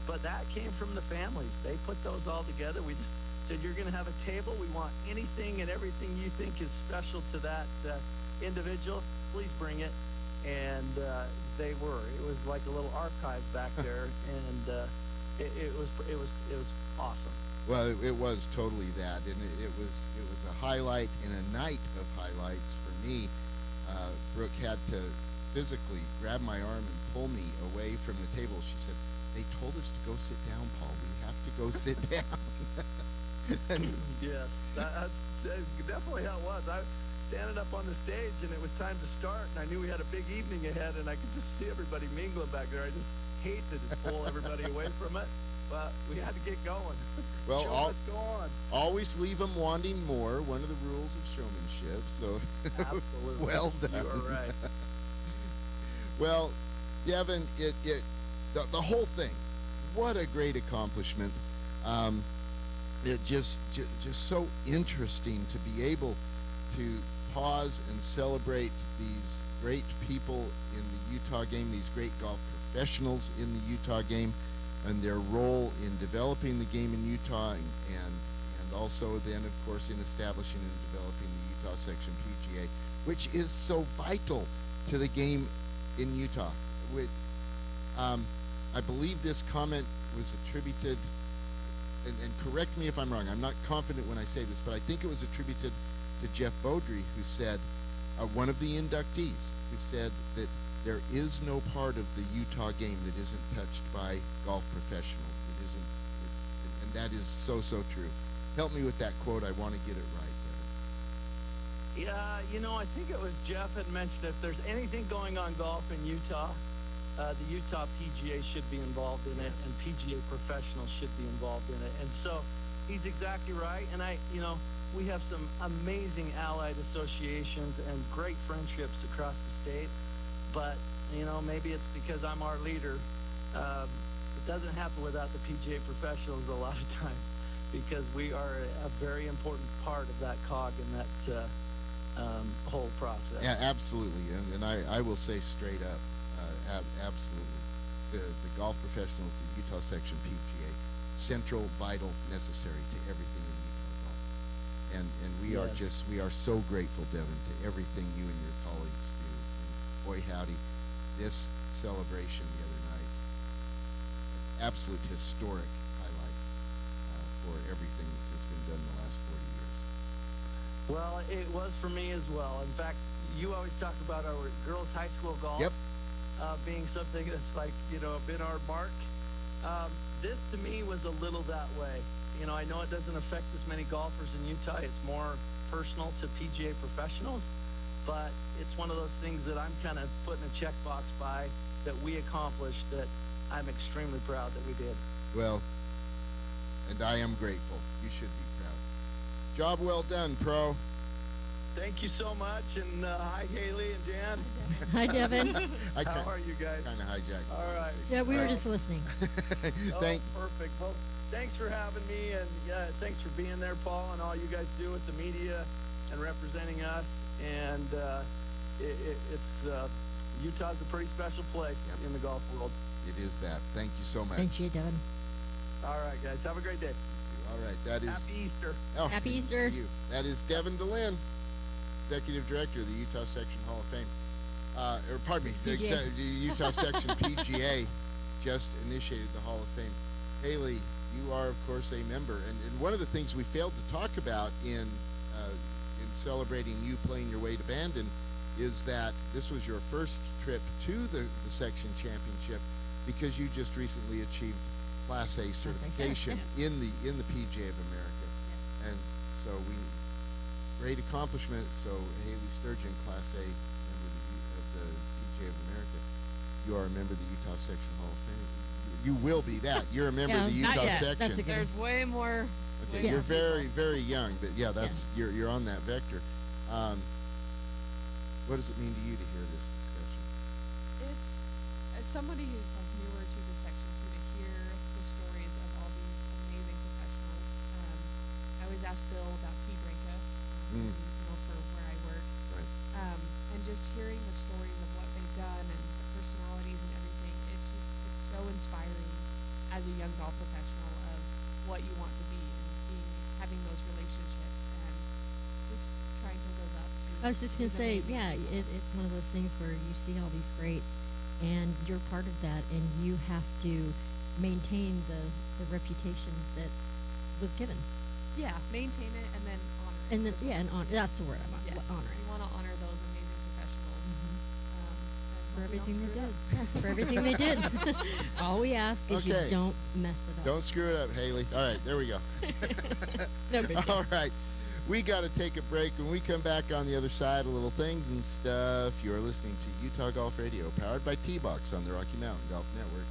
But that came from the families. They put those all together. We just said, you're going to have a table. We want anything and everything you think is special to that individual. Please bring it. And they were. It was like a little archive back there, and it was awesome. Well, it was totally that, and it was a highlight and a night of highlights for me. Brooke had to physically grab my arm and pull me away from the table. She said, "They told us to go sit down, Paul. We have to go sit down." Yes, that's definitely how it was. I was standing up on the stage, and it was time to start, and I knew we had a big evening ahead, and I could just see everybody mingling back there. I just hate to pull everybody away from it, but we had to get going. Well, go on. Always leave them wanting more. One of the rules of showmanship. So, Absolutely. Well done. You are right. Well, Devin, the whole thing, what a great accomplishment. It just so interesting to be able to pause and celebrate these great people in the Utah game, these great golf professionals in the Utah game, and their role in developing the game in Utah, and also then, of course, in establishing and developing the Utah Section PGA, which is so vital to the game in Utah. I believe this comment was attributed, and correct me if I'm wrong, I'm not confident when I say this, but I think it was attributed to Jeff Beaudry, who said, one of the inductees, who said that there is no part of the Utah game that isn't touched by golf professionals, and that is so true. Help me with that quote. I want to get it right. Yeah, I think it was Jeff had mentioned if there's anything going on golf in Utah, the Utah PGA should be involved in it, and PGA professionals should be involved in it. And so he's exactly right. And we have some amazing allied associations and great friendships across the state. But, maybe it's because I'm our leader. It doesn't happen without the PGA professionals a lot of times, because we are a very important part of that cog in that whole process. Yeah, absolutely. And I will say straight up, absolutely. the golf professionals, the Utah Section PGA, central, vital, necessary to everything in Utah golf. And we are so grateful, Devin, to everything you and your colleagues do. And boy, howdy, this celebration the other night, absolute historic highlight for everything that has been done in the last 40 years. Well, it was for me as well. In fact, you always talk about our girls' high school golf. Yep. Being something that's like, been our mark. This to me was a little that way. I know it doesn't affect as many golfers in Utah. It's more personal to PGA professionals, but it's one of those things that I'm kind of putting a checkbox by that we accomplished that I'm extremely proud that we did. Well, and I am grateful. You should be proud. Job well done, Pro. Thank you so much, and hi, Haley and Jan. Hi, Devin. How are you guys? Kind of hijacked. All right. Yeah, we were just listening. Thank. Perfect. Well, thanks for having me, and thanks for being there, Paul, and all you guys do with the media and representing us. And Utah's a pretty special place in the golf world. It is that. Thank you so much. Thank you, Devin. All right, guys. Have a great day. All right, that is. Happy Easter. Oh, Happy Easter. to you. That is Devin DeLynn, Executive Director of the Utah Section Hall of Fame. Or pardon me, the Utah Section PGA just initiated the Hall of Fame. Haley, you are of course a member, and one of the things we failed to talk about in celebrating you playing your way to Bandon is that this was your first trip to the Section Championship because you just recently achieved Class A certification in the PGA of America, and so great accomplishment. So Haley Sturgeon, Class A member of the PGA of America, you are a member of the Utah Section Hall of Fame. You will be that. You're a member of the not Utah yet. Section. That's a good There's way more. Okay, way you're more very, people. very young, but yeah, that's you're on that vector. What does it mean to you to hear this discussion? It's as somebody who's like newer to the section too, to hear the stories of all these amazing professionals. I always ask Bill about T. Brinka, for where I work, Right. and just hearing the stories of what they've done and the personalities and everything. It's so inspiring as a young golf professional of what you want to be and having those relationships and just trying to live up to. I was just going to say, these amazing people. it's one of those things where you see all these greats and you're part of that and you have to maintain the reputation that was given. Yeah, maintain it and then honor it. And then, and that's the word I want, Yes, honor you it. want to honor those amazing professionals. For And hope we everything don't they screw it did. up. Yeah, for everything they did. All we ask is Okay. you don't mess it up. Don't screw it up, Haley. All right, there we go. No big deal. All right. We got to take a break. When we come back on the other side, a little things and stuff. You're listening to Utah Golf Radio, powered by T-Box on the Rocky Mountain Golf Network.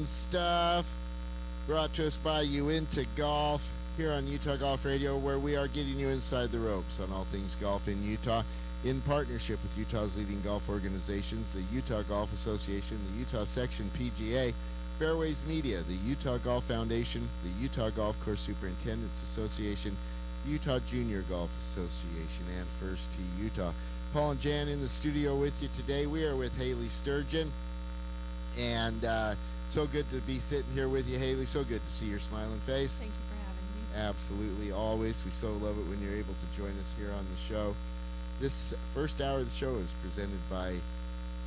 fun stuff brought to us by Uinta Golf here on Utah Golf Radio, where we are getting you inside the ropes on all things golf in Utah in partnership with Utah's leading golf organizations, the Utah Golf Association, the Utah Section PGA, Fairways Media, the Utah Golf Foundation, the Utah Golf Course Superintendents Association, Utah Junior Golf Association, and First Tee Utah. Paul and Jan in the studio with you today. We are with Haley Sturgeon, and so good to be sitting here with you, Haley. So good to see your smiling face. Thank you for having me. Absolutely, always. We so love it when you're able to join us here on the show. This first hour of the show is presented by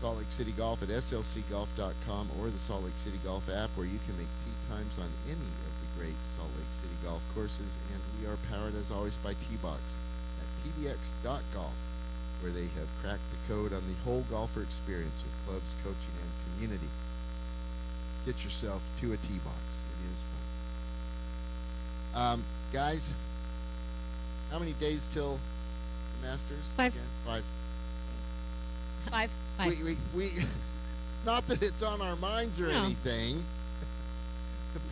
Salt Lake City Golf at slcgolf.com or the Salt Lake City Golf app, where you can make tee times on any of the great Salt Lake City golf courses. And we are powered, as always, by T-Box at tbx.golf, where they have cracked the code on the whole golfer experience with clubs, coaching, and community. Get yourself to a T-Box. It is fun. Guys, how many days till the Masters? 5. Again? 5. 5. 5. We not that it's on our minds or No. anything,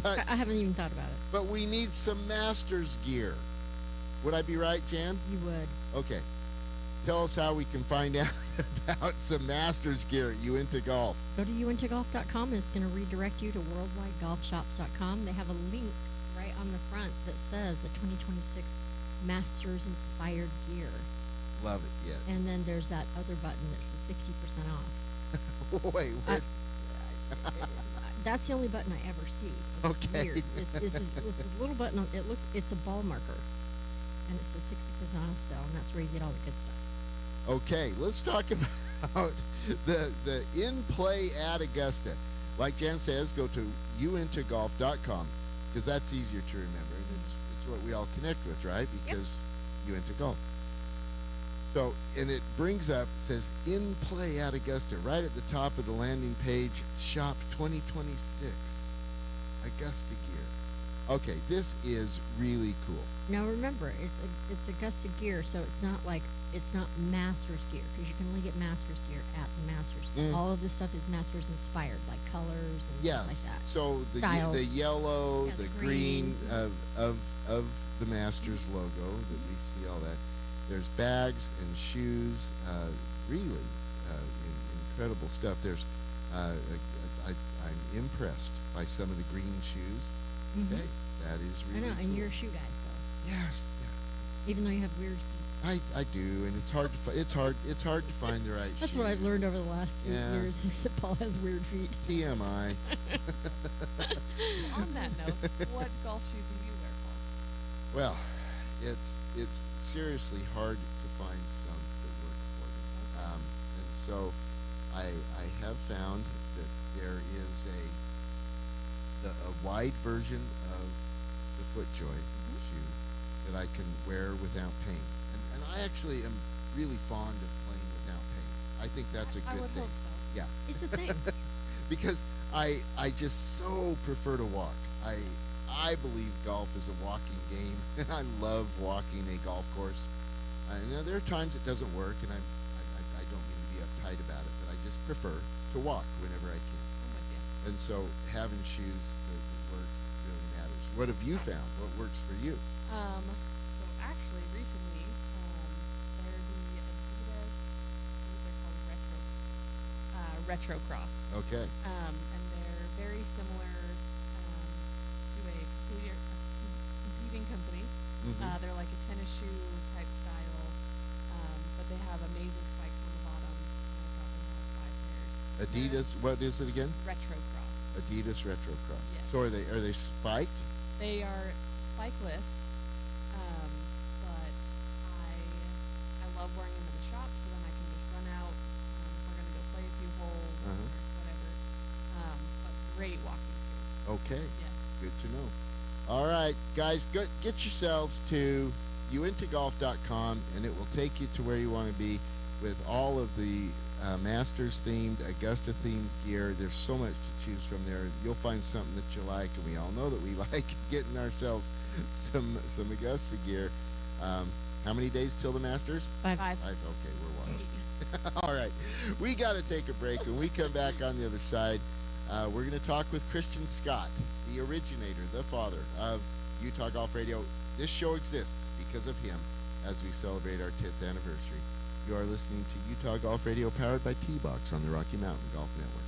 but I haven't even thought about it. but we need some Masters gear. Would I be right, Jan? You would. Okay. Tell us how we can find out about some Masters gear at Uinta Golf. Go to uintagolf.com and it's going to redirect you to worldwidegolfshops.com. They have a link right on the front that says the 2026 Masters inspired gear. Love it, yes. And then there's that other button that says 60% off. Wait, I- wait. That's the only button I ever see. It's Okay. weird. It's a little button. It's a ball marker, and it says 60% off sale, and that's where you get all the good stuff. Okay, let's talk about the in play at Augusta. Like Jan says, go to uintagolf.com because that's easier to remember. And it's what we all connect with, right? Because Uinta Golf. So, and it brings up, says in play at Augusta, right at the top of the landing page, shop 2026 Augusta gear. Okay, this is really cool. Now remember, it's Augusta gear, so it's not Masters gear because you can only get Masters gear at the Masters. Mm. All of this stuff is Masters inspired, like colors and Yes. things like that. So the Styles. the yellow, Yeah, the the green green. of the Masters logo that we see all that. There's bags and shoes, really incredible stuff. There's I'm impressed by some of the green shoes. Mhm. Okay, that is I really know, and cool. you're a shoe guy, so Yes, even though you have weird feet. I do, and it's hard to it's hard to find the right That's shoe. what I've learned over the last few Yeah. years is that Paul has weird feet. TMI. Well, on that note, what golf shoe do you wear, Paul? Well, it's seriously hard to find some that work for me. And so I have found that there is a wide version of the FootJoy shoe that I can wear without pain. And I actually am really fond of playing without pain. I think that's a I good would thing. hope so. Yeah. It's a thing. Because I just so prefer to walk. I believe golf is a walking game, and I love walking a golf course. You know, there are times it doesn't work, and I don't mean to be uptight about it, but I just prefer to walk whenever I can. I'm with you. And so having shoes that work really matters. What have you found? What works for you? So actually, recently, they're the Adidas, I believe they're called Retro Cross. Okay. And they're very similar to a competing company. Mhm. They're like a tennis shoe type style, but they have amazing spikes on the bottom. I probably have 5 pairs. Adidas. What is it again? Retro Cross. Adidas Retro Cross. Yes. So are they spiked? They are spikeless, but I love wearing them in the shop, so then I can just run out. If we're gonna go play a few holes or whatever. But great walking shoe. Okay. Yes. Good to know. All right, guys, get yourselves to uintagolf.com, and it will take you to where you want to be with all of the Masters-themed, Augusta-themed gear. There's so much to choose from there. You'll find something that you like, and we all know that we like getting ourselves some Augusta gear. How many days till the Masters? 5. 5. Okay, we're watching. All right, we got to take a break. When we come back on the other side, We're going to talk with Christian Scott, the originator, the father of Utah Golf Radio. This show exists because of him as we celebrate our 10th anniversary. You are listening to Utah Golf Radio, powered by T-Box on the Rocky Mountain Golf Network.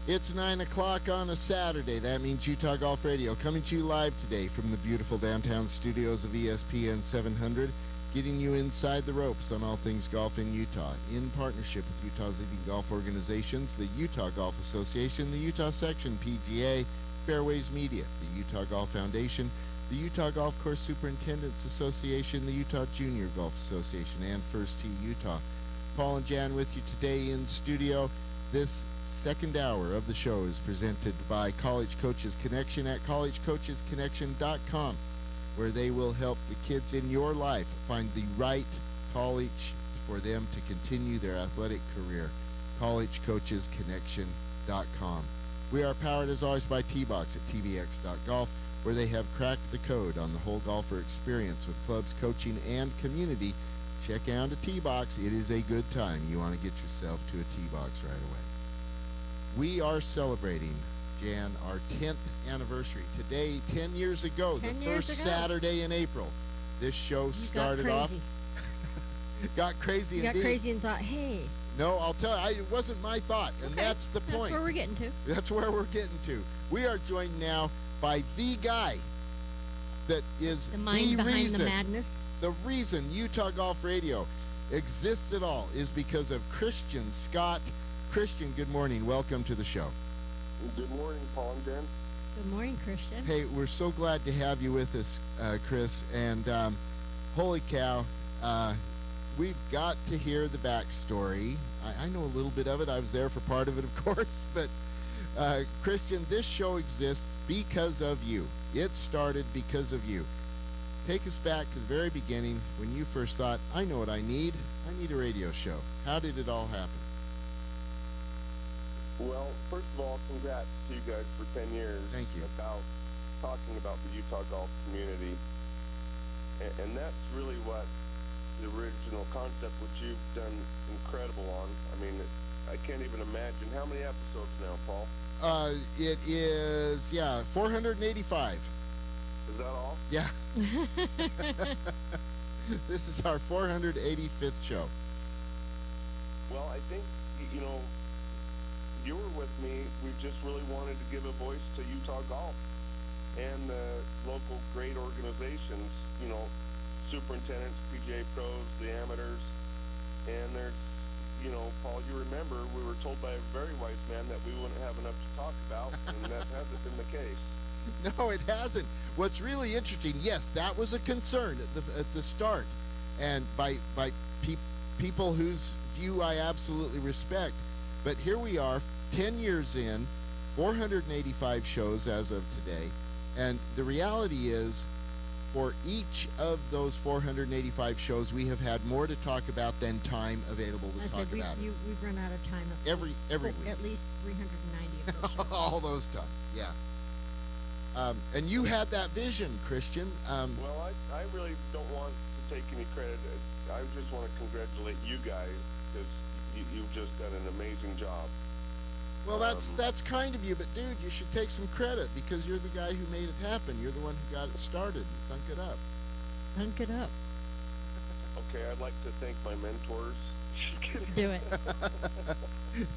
It's 9 o'clock on a Saturday. That means Utah Golf Radio coming to you live today from the beautiful downtown studios of ESPN 700, getting you inside the ropes on all things golf in Utah, in partnership with Utah's leading golf organizations, the Utah Golf Association, the Utah Section PGA, Fairways Media, the Utah Golf Foundation, the Utah Golf Course Superintendents Association, the Utah Junior Golf Association, and First Tee Utah. Paul and Jan with you today in studio. This second hour of the show is presented by College Coaches Connection at collegecoachesconnection.com, where they will help the kids in your life find the right college for them to continue their athletic career. collegecoachesconnection.com. We are powered as always by T-Box at tvx.golf, where they have cracked the code on the whole golfer experience with clubs, coaching, and community. Check out a T-Box. It is a good time. You want to get yourself to a T-Box right away. We are celebrating, Jan, our 10th anniversary. Today, 10 years ago, 10 the years first ago. Saturday in April, this show started off. Got crazy You got indeed. crazy and thought, hey. No, I'll tell you, it wasn't my thought, and Okay, that's the point. That's where we're getting to. That's where we're getting to. We are joined now by the guy that is The mind behind reason. the madness. The reason Utah Golf Radio exists at all is because of Christian Scott. Christian, good morning. Welcome to the show. Good morning, Paul and Jen. Good morning, Christian. Hey, we're so glad to have you with us, Chris. And holy cow, we've got to hear the backstory. I know a little bit of it. I was there for part of it, of course. But Christian, this show exists because of you. It started because of you. Take us back to the very beginning when you first thought, I know what I need. I need a radio show. How did it all happen? Well, first of all, congrats to you guys for 10 years. Thank you. About talking about the Utah golf community. And that's really what the original concept, which you've done incredible on. I mean, I can't even imagine. How many episodes now, Paul? It is, 485. Is that all? Yeah. This is our 485th show. Well, I think, you know, you were with me. We just really wanted to give a voice to Utah golf and the local great organizations, you know, superintendents, PGA pros, the amateurs. And there's, you know, Paul, you remember we were told by a very wise man that we wouldn't have enough to talk about, and that hasn't been the case. No, it hasn't. What's really interesting, yes, that was a concern at the start, and by people whose view I absolutely respect. But here we are, 10 years in, 485 shows as of today, and the reality is, for each of those 485 shows, we have had more to talk about than time available to I talk said about it. we've run out of time. Every week. At least 390 of those shows. All those times, yeah. And you had that vision, Christian. Well, I really don't want to take any credit. I just want to congratulate you guys because you've just done an amazing job. Well, that's kind of you, but dude, you should take some credit because you're the guy who made it happen. You're the one who got it started. Thunk it up. Dunk it up. Okay, I'd like to thank my mentors. Do it.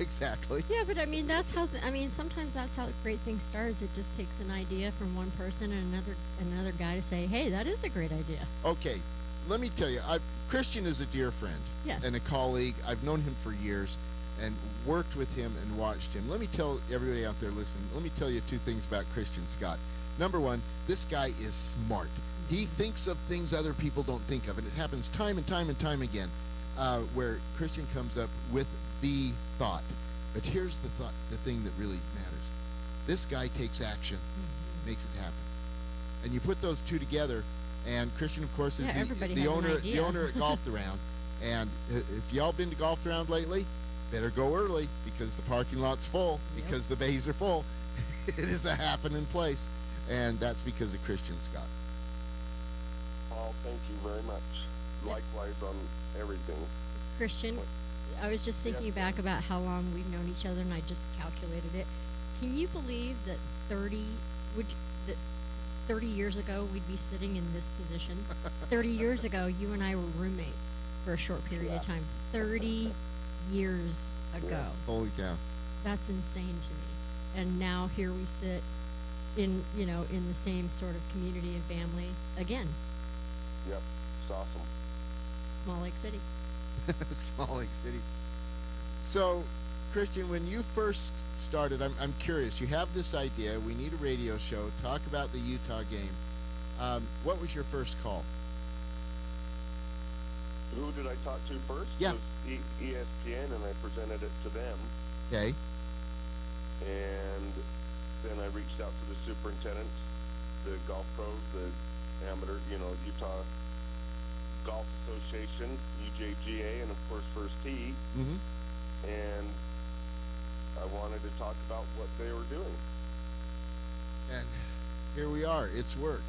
Exactly. Yeah, but I mean, that's how. Sometimes that's how great things start. Is it just takes an idea from one person and another guy to say, "Hey, that is a great idea." Okay, let me tell you, Christian is a dear friend. Yes. And a colleague. I've known him for years and worked with him and watched him. Let me tell everybody out there listening, let me tell you two things about Christian Scott. Number one, this guy is smart. He thinks of things other people don't think of, and it happens time and time and time again, where Christian comes up with the thought. But here's the thing that really matters. This guy takes action, makes it happen. And you put those two together, and Christian, of course, is everybody the has an owner idea. the owner at Golf Around. And if y'all been to Golf Around lately, better go early because the parking lot's full, Yep. because the bays are full. It is a happening place, and that's because of Christian Scott. Paul, thank you very much. Likewise on everything. Christian, I was just thinking Yes, back ma'am. about how long we've known each other, and I just calculated it. Can you believe that 30 years ago we'd be sitting in this position? 30 years ago, you and I were roommates for a short period of Yeah. time. 30 years ago. Holy cow. That's insane to me. And now here we sit in the same sort of community and family again. Yep, it's awesome. Small Lake City. Small Lake City. So, Christian, when you first started, I'm curious. You have this idea. We need a radio show. Talk about the Utah game. What was your first call? Who did I talk to first? Yeah. It was ESPN, and I presented it to them. Okay. And then I reached out to the superintendents, the golf pros, the amateur, Utah Golf Association, UJGA, and of course First Tee. Mm-hmm. And I wanted to talk about what they were doing. And here we are. It's worked.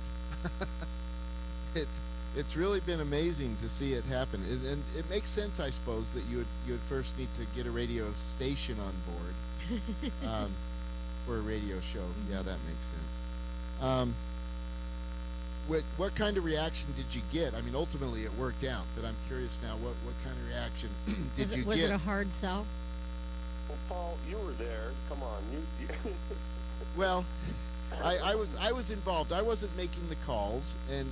It's really been amazing to see it happen, and it makes sense, I suppose, that you would first need to get a radio station on board for a radio show. Mm-hmm. Yeah, that makes sense. What kind of reaction did you get? I mean, ultimately it worked out, but I'm curious now, what kind of reaction did you Was get? it a hard sell? Well, Paul, you were there. Come on, you Well, I was involved. I wasn't making the calls, and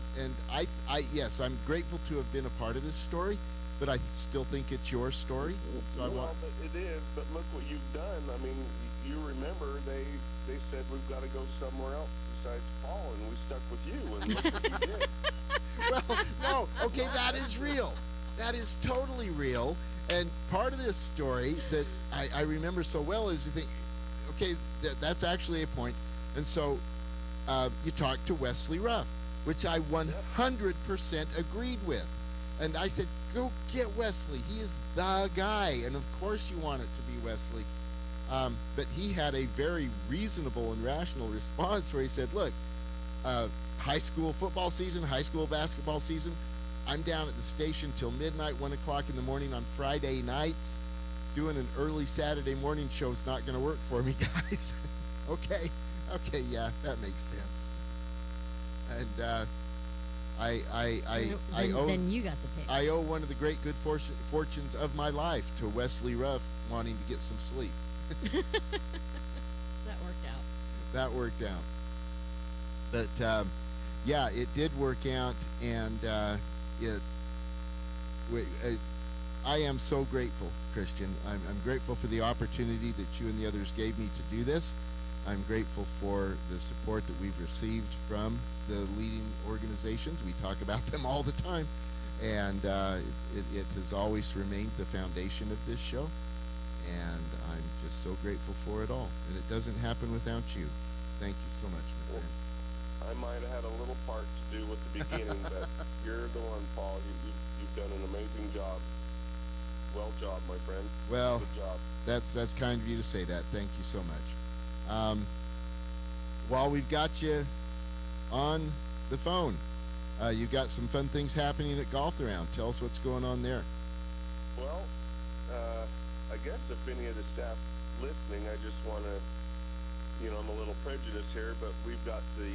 I yes, I'm grateful to have been a part of this story, but I still think it's your story. So I want. But it is. But look what you've done. I mean, you remember they said we've got to go somewhere else besides Paul, and we stuck with you. And look what you did. Well, no, okay, that is real. That is totally real. And part of this story that I remember so well is you think, okay, that's actually a point. And so you talked to Wesley Ruff, which I 100% agreed with. And I said, go get Wesley. He is the guy. And of course you want it to be Wesley. But he had a very reasonable and rational response where he said, look, high school football season, high school basketball season, I'm down at the station till midnight, 1 o'clock in the morning on Friday nights. Doing an early Saturday morning show is not going to work for me, guys. Okay, yeah, that makes sense. And Then you got the pick. I owe one of the great good fortunes of my life to Wesley Ruff wanting to get some sleep. That worked out. That worked out. But yeah, it did work out, and I am so grateful, Christian. I'm grateful for the opportunity that you and the others gave me to do this. I'm grateful for the support that we've received from the leading organizations. We talk about them all the time, and it has always remained the foundation of this show, and I'm just so grateful for it all. And it doesn't happen without you. Thank you so much, my friend. I might have had a little part to do with the beginning, but you're the one, Paul. You've done an amazing job. Well job, my friend. Well, good job. That's kind of you to say that. Thank you so much. While we've got you on the phone, you've got some fun things happening at Golf Around. Tell us what's going on there. Well, I guess if any of the staff listening, I just want to, I'm a little prejudiced here, but we've got the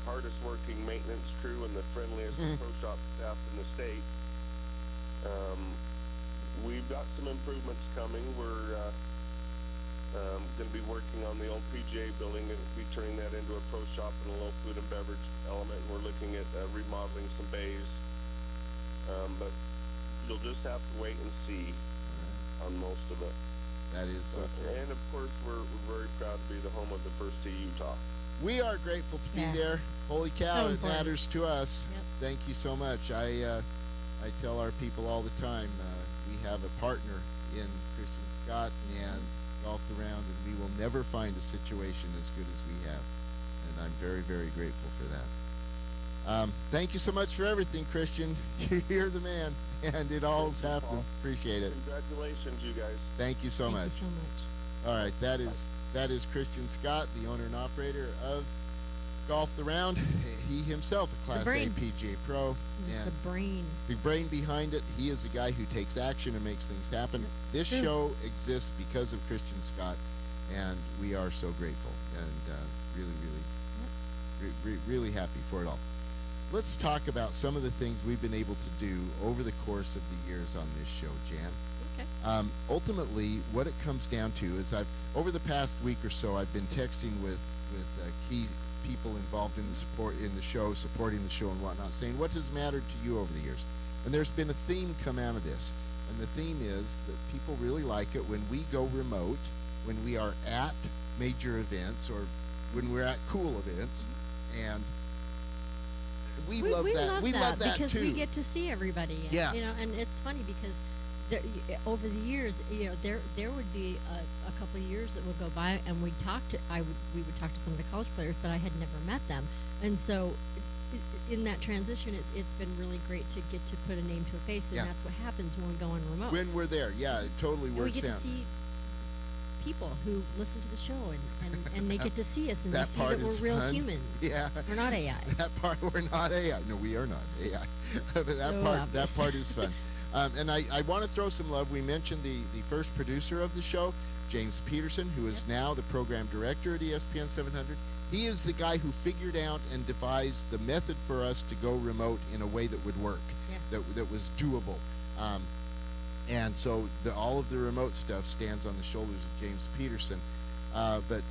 hardest working maintenance crew and the friendliest pro shop staff in the state. We've got some improvements coming. We're going to be working on the old PGA building and be turning that into a pro shop and a little food and beverage element. We're looking at remodeling some bays. But you'll just have to wait and see on most of it. That is okay. And of course, we're very proud to be the home of the First Tee Utah. We are grateful to be Yes. there. Holy cow, So it important. matters to us. Yep. Thank you so much. I tell our people all the time, we have a partner in Christian Scott and Golfed Around, and we will never find a situation as good as we have. And I'm very, very grateful for that. Thank you so much for everything, Christian. You're the man, and it all's Thank you, happened. Paul. Appreciate it. Congratulations, you guys. Thank you so Thank much. you so much. All right, that is Christian Scott, the owner and operator of Golfed Around. He himself a Class A brain. PGA Pro, He's and the brain. the brain behind it. He is a guy who takes action and makes things happen. This True. show exists because of Christian Scott, and we are so grateful and really happy for it all. Let's talk about some of the things we've been able to do over the course of the years on this show, Jan. Okay. Ultimately, what it comes down to is over the past week or so, I've been texting with key people involved in the show, supporting the show and whatnot, saying what has mattered to you over the years. And there's been a theme come out of this. And the theme is that people really like it when we go remote, when we are at major events or when we're at cool events. And we love that. We love that because too. we get to see everybody. And, Yeah. You know, and it's funny because over the years, you know, there would be a couple of years that would go by, and we would talk to some of the college players, but I had never met them, and so in that transition, it's been really great to get to put a name to a face, and Yeah. that's what happens when we go on remote. When we're there, yeah, it totally And we works get out. to see people who listen to the show, and they get to see us, and they That see part that we're is real fun. humans. Yeah. We're not AI. That part, we're not AI. No, we are not AI. But that So part, obvious. that part is fun. And I want to throw some love. We mentioned the first producer of the show, James Peterson, who is now the program director at ESPN 700. He is the guy who figured out and devised the method for us to go remote in a way that would work, Yes. that was doable. And so all of the remote stuff stands on the shoulders of James Peterson. But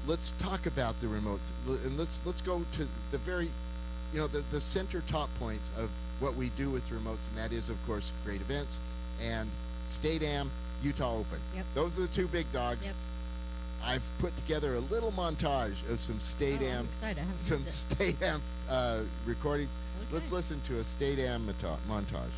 let's talk about the remotes, and let's go to the very, the center top point of what we do with remotes, and that is, of course, great events and State-Am, Utah Open. Yep. Those are the two big dogs. Yep. I've put together a little montage of some Oh, I'm State-Am, excited. I haven't some heard this. State-Am recordings. Let's Okay. listen to a State-Am montage.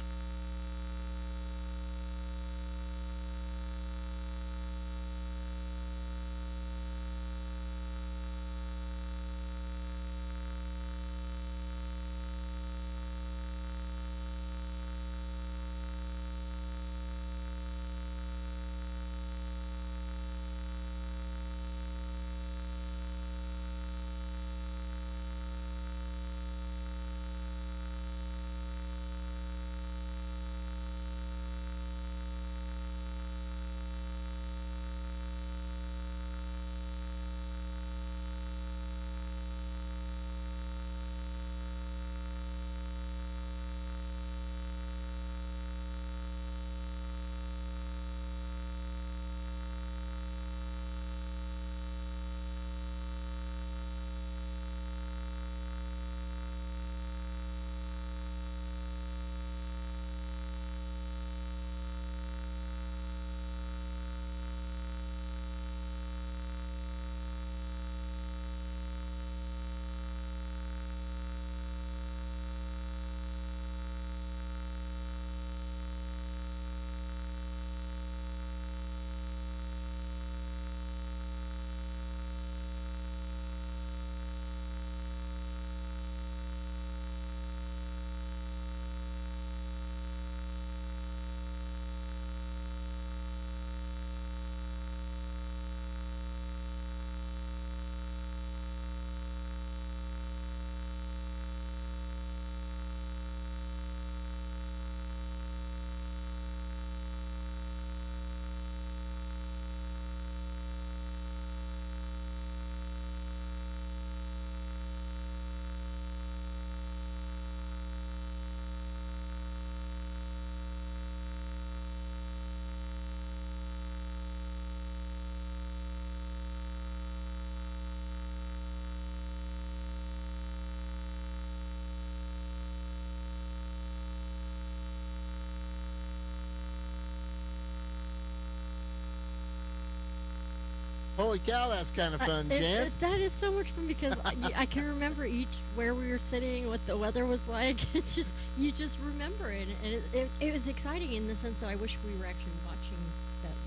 Holy cow, that's kind of fun, Jan. That is so much fun because I can remember where we were sitting, what the weather was like. It's just, you just remember it. And it was exciting in the sense that I wish we were actually watching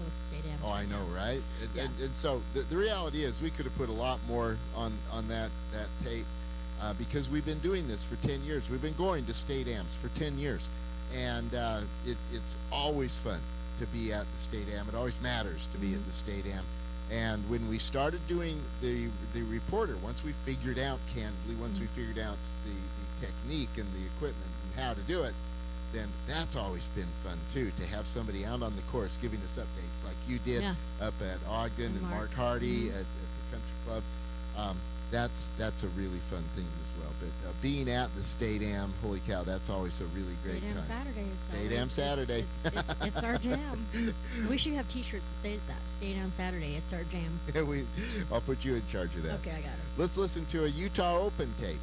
those State-Am. Oh, I know, right? Yeah. And so the reality is we could have put a lot more on that tape because we've been doing this for 10 years. We've been going to State-Ams for 10 years. And it's always fun to be at the State-Am. It always matters to be at the State-Am. And when we started doing the reporter, once we figured out, candidly, we figured out the technique and the equipment and how to do it, then that's always been fun too, to have somebody out on the course giving us updates like you did up at Ogden and Mark Hardy at the Country Club. That's a really fun thing as well. But being at the State-Am, holy cow, that's always a really great State-Am time. Saturday. State-Am Saturday. It's our jam. We should have T-shirts that say that. State-Am Saturday. It's our jam. I'll put you in charge of that. Okay, I got it. Let's listen to a Utah Open tape.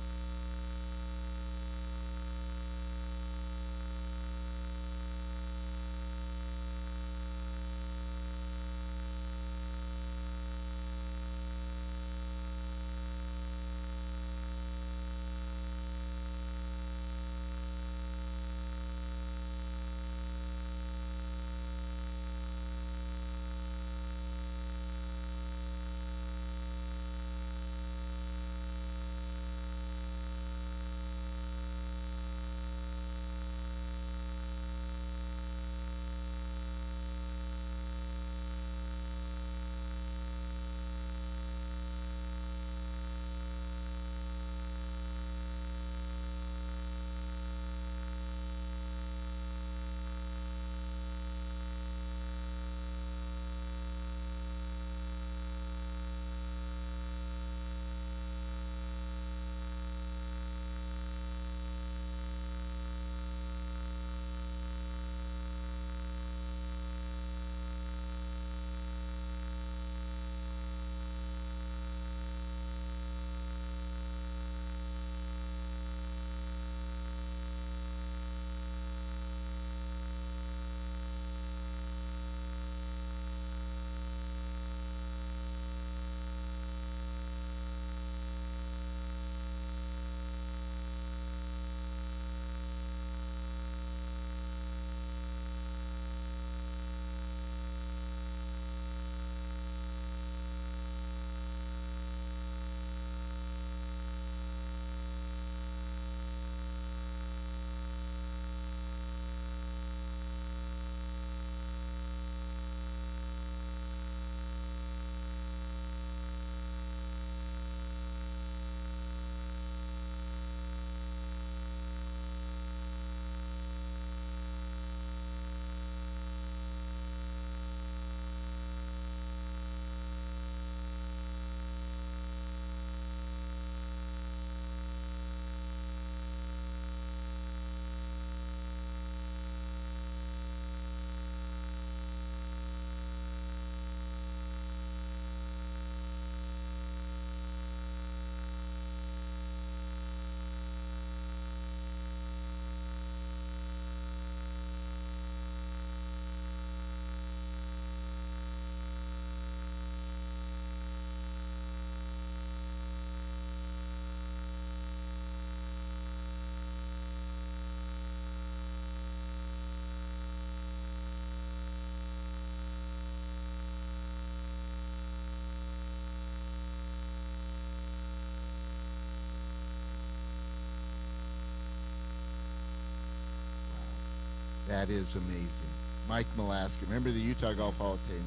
That is amazing. Mike Malaska, remember the Utah Golf Hall of Fame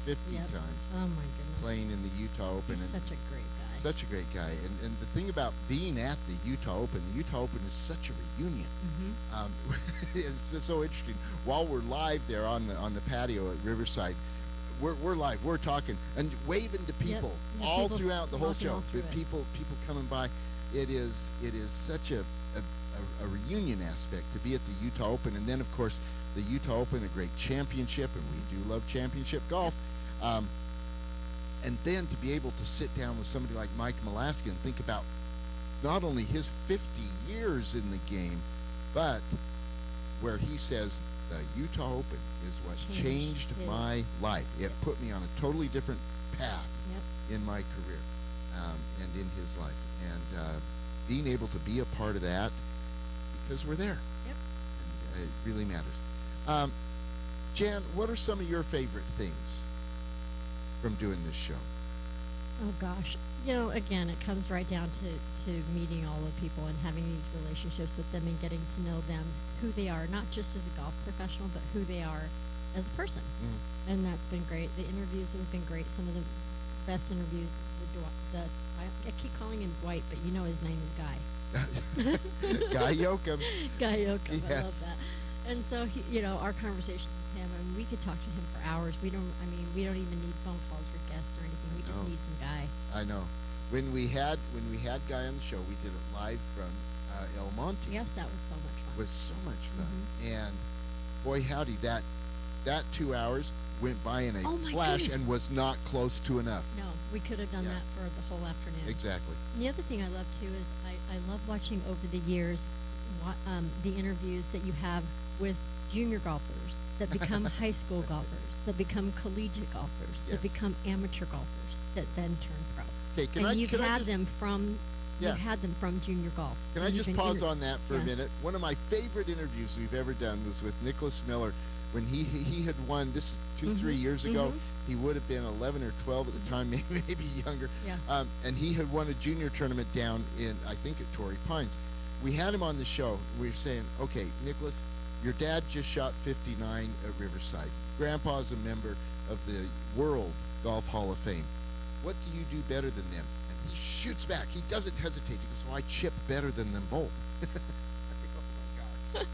50 Yep. times, Oh my goodness. playing in the Utah Open. He's and such a great guy. such a great guy. And the thing about being at the Utah Open is such a reunion. It's so interesting. While we're live there on the patio at Riverside, we're live. We're talking and waving to people Yeah, all people throughout the whole walking show. all through it. People coming by. It is such a reunion aspect to be at the Utah Open, and then of course the Utah Open, a great championship, and we do love championship golf. And then to be able to sit down with somebody like Mike Malaska and think about not only his 50 years in the game, but where he says the Utah Open is what changed his- my life. It Yep. put me on a totally different path Yep. in my career and in his life. And being able to be a part of that because we're there. Yep. And it really matters. Jan, what are some of your favorite things from doing this show? Oh gosh, again, it comes right down to meeting all the people and having these relationships with them and getting to know them, who they are, not just as a golf professional, but who they are as a person. And that's been great. The interviews have been great. Some of the best interviews. I keep calling him Dwight, but his name is Guy. Guy Yoakum. Guy Yoakum. I Yes. love that. And so our conversations with him, we could talk to him for hours. We don't even need phone calls for guests or anything. We just No. need some Guy. I know. When we had Guy on the show, we did it live from El Monte. Yes, that was so much fun. It was so much fun. Mm-hmm. And boy, howdy, that 2 hours went by in a Oh my flash goodness. and was not close to enough. No, we could have done Yeah. that for the whole afternoon. Exactly. And the other thing I love too is I love watching over the years the interviews that you have with junior golfers that become high school golfers, that become collegiate golfers, Yes. that become amateur golfers, that then turn pro. Okay, and you've can I had just, them from Yeah. you've had them from junior golf. Can I and just you've been pause on that for a yeah. minute? One of my favorite interviews we've ever done was with Nicholas Miller when he had won this 3 years ago. He would have been 11 or 12 at the time, maybe younger. Yeah. And he had won a junior tournament down in, I think, at Torrey Pines. We had him on the show. We were saying, okay, Nicholas, your dad just shot 59 at Riverside. Grandpa's a member of the World Golf Hall of Fame. What do you do better than them? And he shoots back. He doesn't hesitate. He goes, well, I chip better than them both. Oh, my gosh.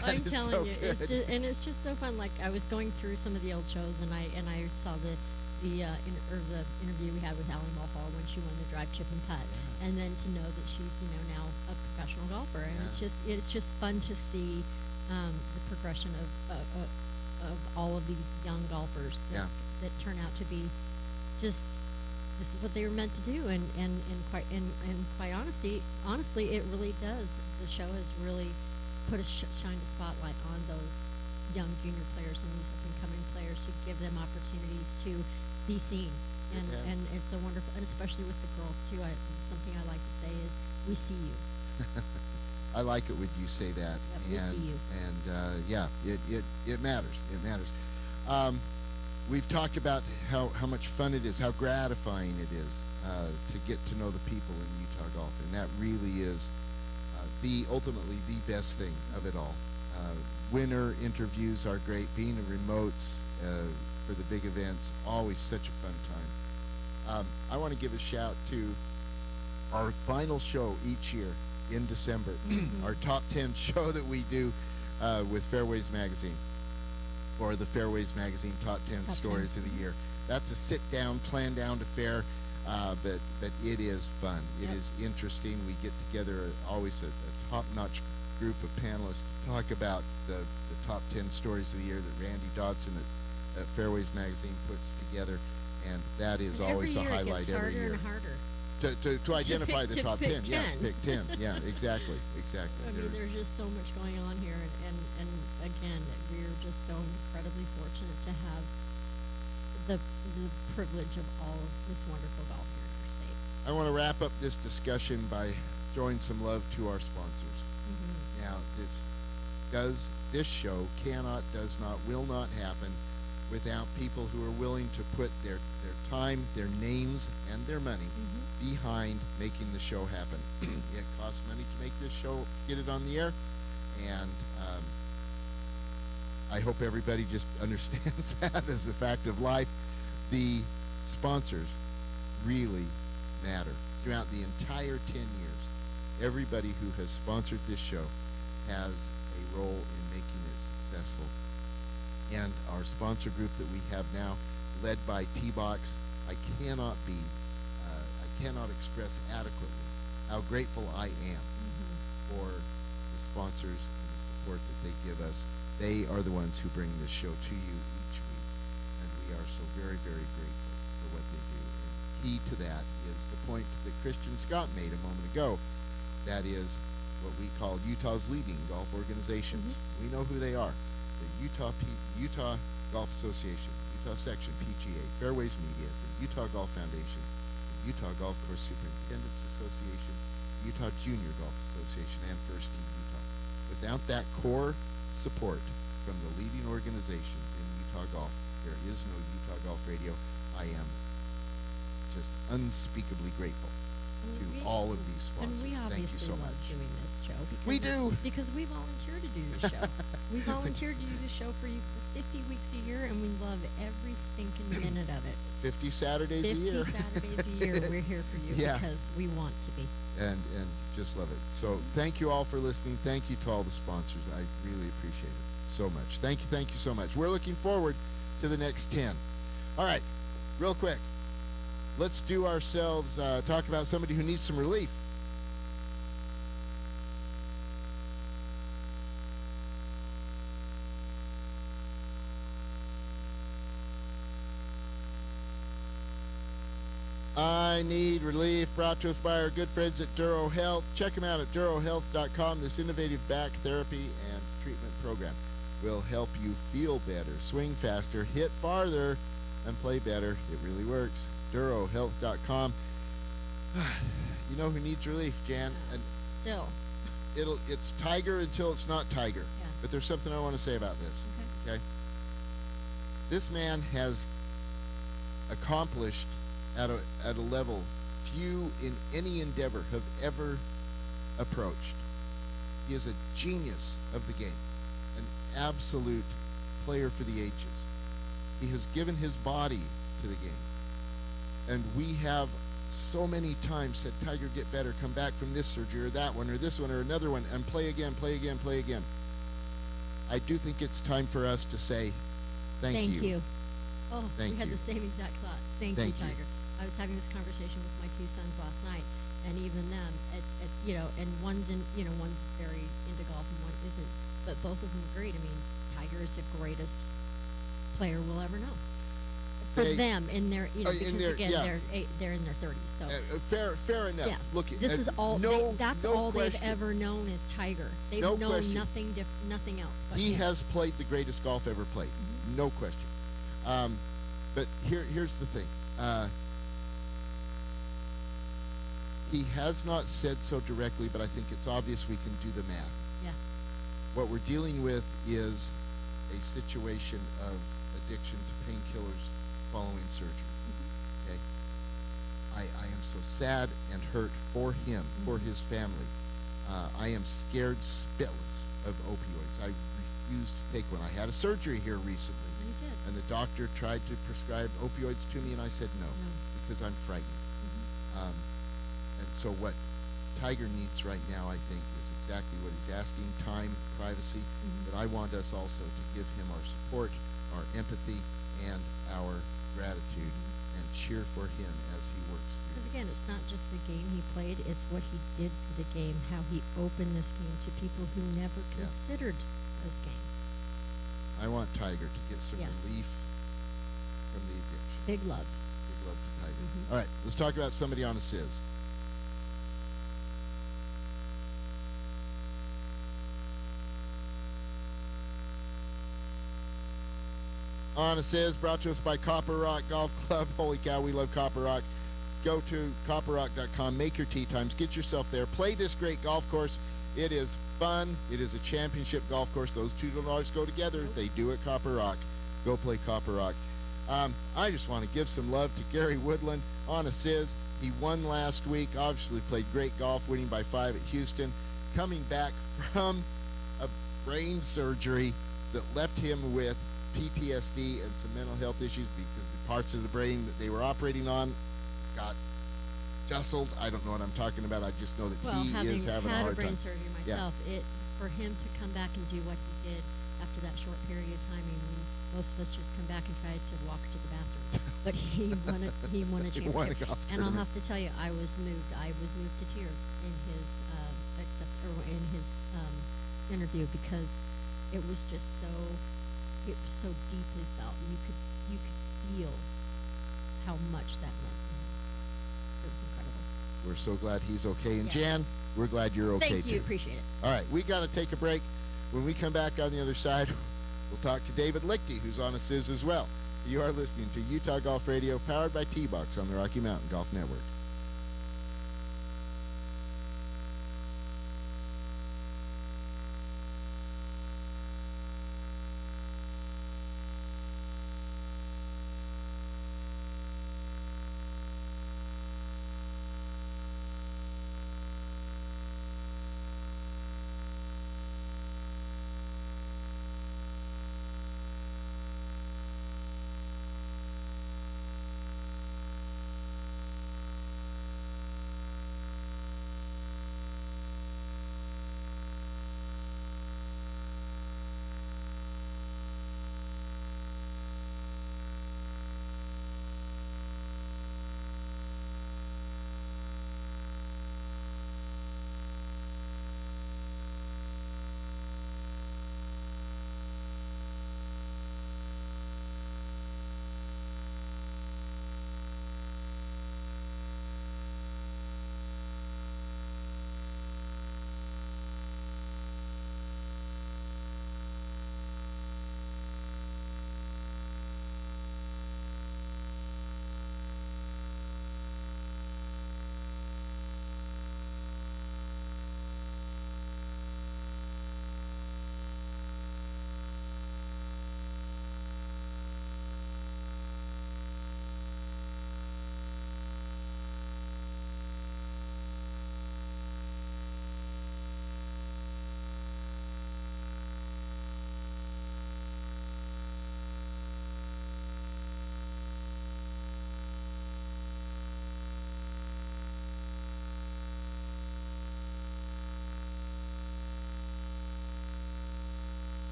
That I'm is telling so you, good. it's just so fun. Like I was going through some of the old shows, and I saw the interview we had with Allie Mulhall when she won the drive, chip, and putt, and then to know that she's now a professional golfer, and it's just fun to see the progression of all of these young golfers that turn out to be just. This is what they were meant to do, and quite honestly, it really does. The show has really put a shine a spotlight on those young junior players and these up and coming players to give them opportunities to be seen, and it's a wonderful, and especially with the girls too. Something I like to say is, we see you. I like it when you say that. Yep, we see you. And it matters. It matters. We've talked about how much fun it is, how gratifying it is to get to know the people in Utah golf, and that really is ultimately the best thing of it all. Winter interviews are great. Being in remotes for the big events, always such a fun time. I want to give a shout to our final show each year in December, our top 10 show that we do with Fairways Magazine, or the Fairways Magazine Top 10 Stories of the Year. That's a sit-down, plan-down affair, but it is fun. It is interesting. We get together always a top-notch group of panelists to talk about the top 10 stories of the year that Randy Dodson at Fairways Magazine puts together, and that is And always a every year highlight it gets every harder year. and harder. To identify the to top pick 10. Yeah, 10. pick 10. Yeah, exactly. I mean, there's just so much going on here, and again, we're just so incredibly fortunate to have the privilege of all of this wonderful golf here in our state. I want to wrap up this discussion by throwing some love to our sponsors. Now, this show does not, will not happen without people who are willing to put their time, their names, and their money behind making the show happen. It costs money to make this show, get it on the air, and I hope everybody just understands that as a fact of life. The sponsors really matter. Throughout the entire 10 years, everybody who has sponsored this show has a role in making it successful. And our sponsor group that we have now, led by T-Box, I cannot express adequately how grateful I am for the sponsors and the support that they give us. They are the ones who bring this show to you each week, and we are so very, very grateful for what they do. And key to that is the point that Christian Scott made a moment ago. That is what we call Utah's leading golf organizations. We know who they are. The Utah Golf Association, Utah Section PGA, Fairways Media, the Utah Golf Foundation, the Utah Golf Course Superintendents Association, Utah Junior Golf Association, and First Tee Utah. Without that core support from the leading organizations in Utah golf, there is no Utah Golf Radio. I am just unspeakably grateful to all of these sponsors. And we Thank you obviously so love much. doing this show. Because We do. Because we volunteer to do the show. We volunteer to do the show for you for 50 weeks a year, and we love every stinking minute of it. 50 Saturdays 50 a year. Saturdays a year, we're here for you Yeah. because we want to be. and just love it. So thank you all for listening. Thank you to all the sponsors. I really appreciate it so much. Thank you so much. We're looking forward to the next 10. All right, real quick. Let's do ourselves, talk about somebody who needs some relief. I Need Relief, brought to us by our good friends at Duro Health. Check them out at durohealth.com. This innovative back therapy and treatment program will help you feel better, swing faster, hit farther, and play better. It really works. durohealth.com. You know who needs relief, Jan? And Still. it's Tiger until it's not Tiger. Yeah. But there's something I want to say about this. Okay? This man has accomplished at a level few in any endeavor have ever approached. He is a genius of the game, an absolute player for the ages. He has given his body to the game. And we have so many times said, Tiger, get better, come back from this surgery or that one or this one or another one, and play again, play again, play again. I do think it's time for us to say thank you. Oh, Thank we had you. the same exact thought. Thank Thank you, you. Tiger. I was having this conversation with my two sons last night, and even them, and one's very into golf and one isn't, but both of them agreed. I mean, Tiger is the greatest player we'll ever know. For They- them, in their, in because their- again, yeah. they're in their 30s, so. Fair enough. Yeah. Look, This is all. That's no all question. they've ever known is Tiger. They've No known question. nothing else. But He him. has played the greatest golf ever played, no question. But here's the thing. He has not said so directly, but I think it's obvious we can do the math. Yeah. What we're dealing with is a situation of addiction to painkillers following surgery. Okay. I am so sad and hurt for him, for his family. I am scared spitless of opioids. I refuse to take one. I had a surgery here recently, You did. and the doctor tried to prescribe opioids to me, and I said no, No. because I'm frightened. And so what Tiger needs right now, I think, is exactly what he's asking: time, privacy. But I want us also to give him our support, our empathy, and our gratitude, and cheer for him as he works through Because this. again, it's not just the game he played; it's what he did for the game, how he opened this game to people who never Yeah. considered this game. I want Tiger to get some Yes. relief from the addiction. Big love. Big love to Tiger. All right, let's talk about somebody on a SIZ. On a SIZ, brought to us by Copper Rock Golf Club. Holy cow, we love Copper Rock. Go to copperrock.com, make your tee times, get yourself there, play this great golf course. It is fun. It is a championship golf course. Those two don't always go together. They do at Copper Rock. Go play Copper Rock. I just want to give some love to Gary Woodland on a SIZ. He won last week. Obviously played great golf, winning by 5 at Houston. Coming back from a brain surgery, that left him with PTSD and some mental health issues because the parts of the brain that they were operating on got jostled. I don't know what I'm talking about. I just know that Well, he is having a had hard brain time. surgery Yeah. myself, it for him to come back and do what he did after that short period of time. I mean, most of us just come back and try to walk to the bathroom, but he won a He won a championship. golf And I'll tournament. have to tell you, I was moved. I was moved to tears in his in his interview because it was just it was so deeply felt. You could feel how much that meant to him. It was incredible. We're so glad he's okay. And Yes. Jan, we're glad you're okay Thank you. too. Appreciate it. All right, we got to take a break. When we come back on the other side, we'll talk to David Lichty, who's on a Sizz as well. You are listening to Utah Golf Radio, powered by T-Box on the Rocky Mountain Golf Network.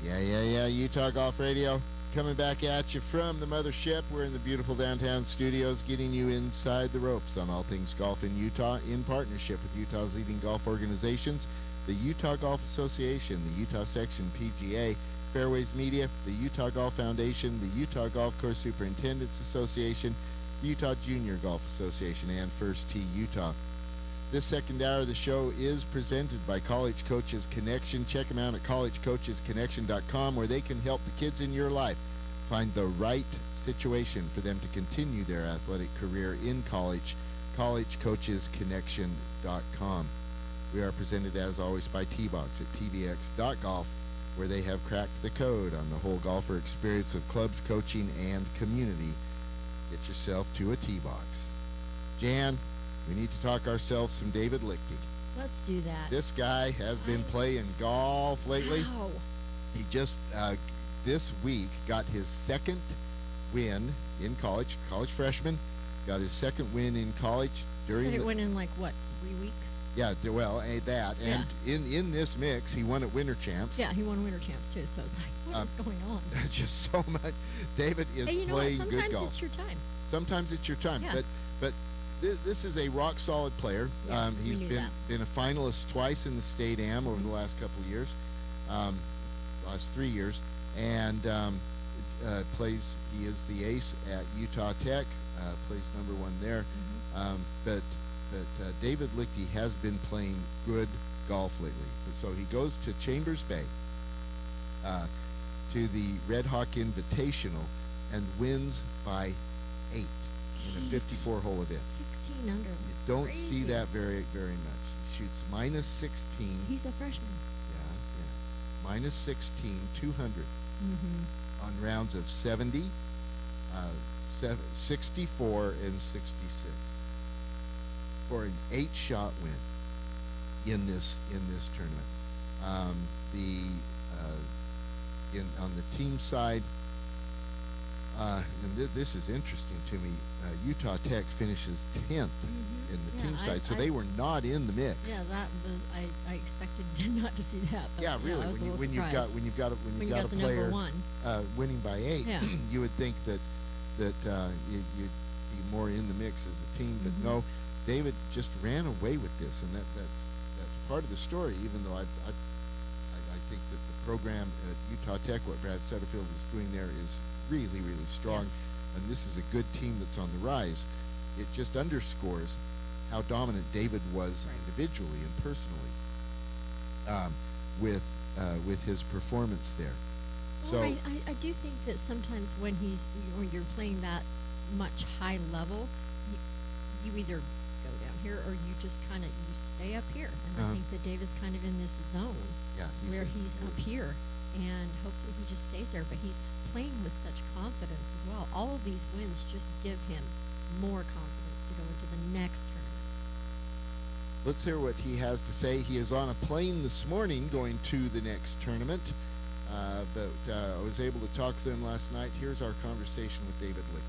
Yeah. Utah Golf Radio coming back at you from the mothership. We're in the beautiful downtown studios getting you inside the ropes on all things golf in Utah in partnership with Utah's leading golf organizations, the Utah Golf Association, the Utah Section PGA, Fairways Media, the Utah Golf Foundation, the Utah Golf Course Superintendents Association, Utah Junior Golf Association, and First Tee Utah. This second hour of the show is presented by College Coaches Connection. Check them out at collegecoachesconnection.com, where they can help the kids in your life find the right situation for them to continue their athletic career in college. collegecoachesconnection.com. We are presented, as always, by T-Box at tbx.golf, where they have cracked the code on the whole golfer experience with clubs, coaching, and community. Get yourself to a T-Box. Jan, we need to talk ourselves some David Lichty. Let's do that. This guy has been playing golf lately. Wow. He just this week got his second win in college freshman. Got his second win in college during Said it went in like what, 3 weeks? Yeah, well, that. And in this mix, he won at Winter Champs. Yeah, he won Winter Champs too. So it's like, what is going on? Just so much. David is Hey, you know what? playing good Sometimes golf. it's your time. Sometimes it's your time. Yeah. But this is a rock solid player. Yes, we He's knew been that. a finalist twice in the state am over the last couple of years, last 3 years, and plays. He is the ace at Utah Tech. Plays number 1 there. But David Lichty has been playing good golf lately. So he goes to Chambers Bay to the Red Hawk Invitational and wins by 8 in a 54-hole event. 16 under. You don't see that very much. He shoots minus 16. He's a freshman. Yeah. Minus 16, 200 Mm-hmm. on rounds of 70, 64, and 66 for an 8-shot win in this tournament. On the team side, and this is interesting to me. Utah Tech finishes 10th in the team side, so they were not in the mix. Yeah, I expected not to see that. But Yeah, really. I was When you you've got a the player number 1. winning by 8, Yeah. you would think that you'd be more in the mix as a team. But no, David just ran away with this, and that's part of the story. Even though I think that the program at Utah Tech, what Brad Setterfield is doing there, is really strong. Yes. And this is a good team that's on the rise. It just underscores how dominant David was individually and personally with his performance there. Well, I do think that sometimes when you're playing that much high level, you either go down here or you just kind of stay up here. And I think that David's kind of in this zone where he's up here, and hopefully he just stays there. But he's playing with such confidence as well. All of these wins just give him more confidence to go into the next tournament. Let's hear what he has to say. He is on a plane this morning going to the next tournament, but I was able to talk to him last night. Here's our conversation with David Lichty.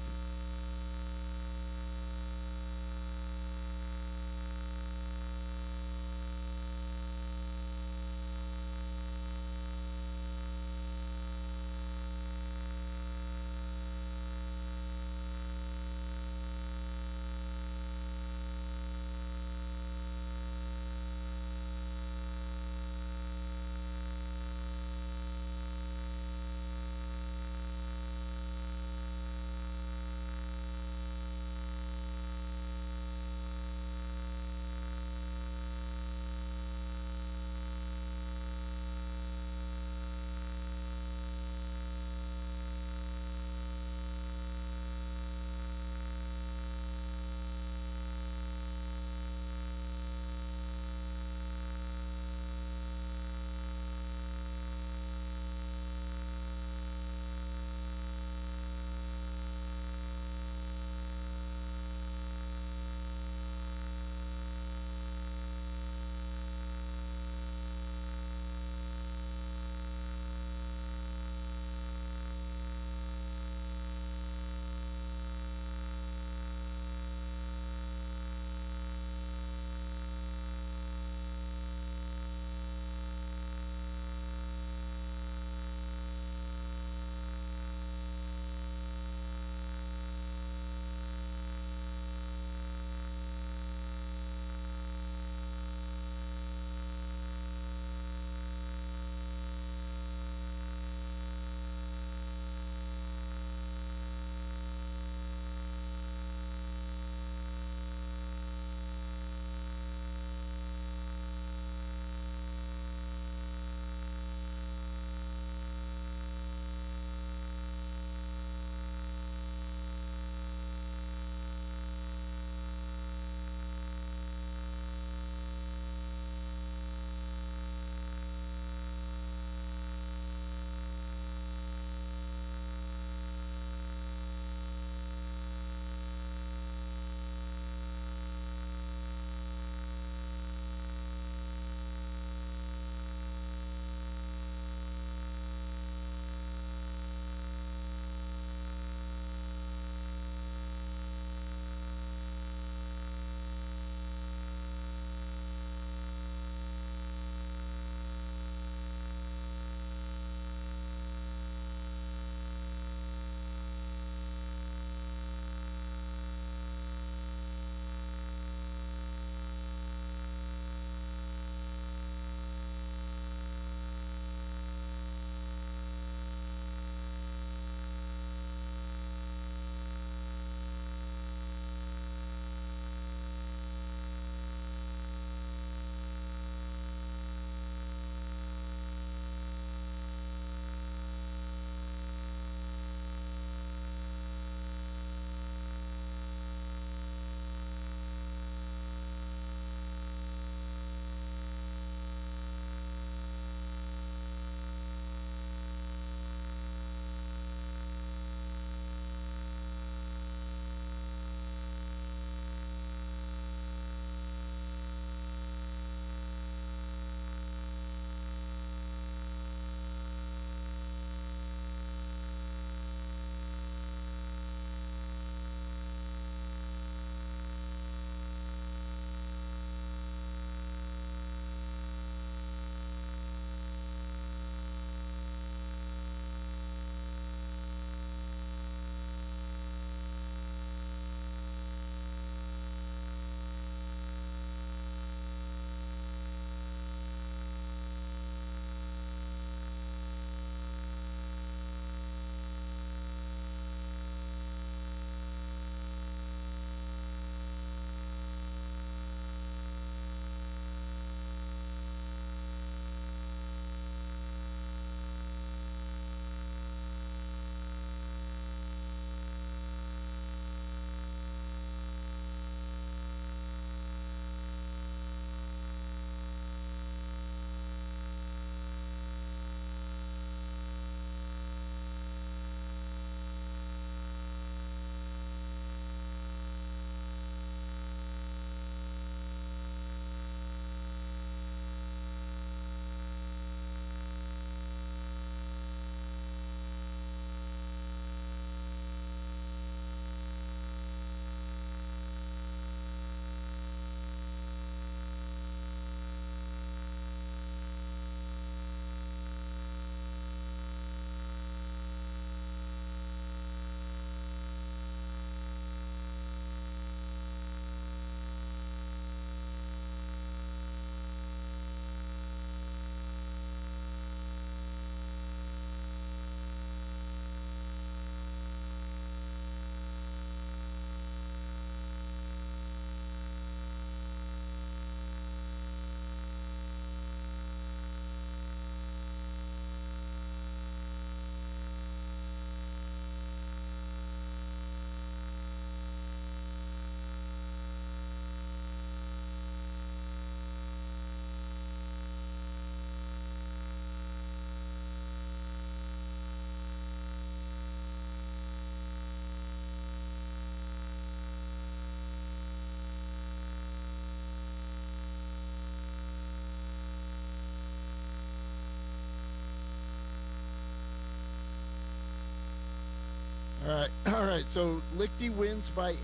All right, all right. So Lichty wins by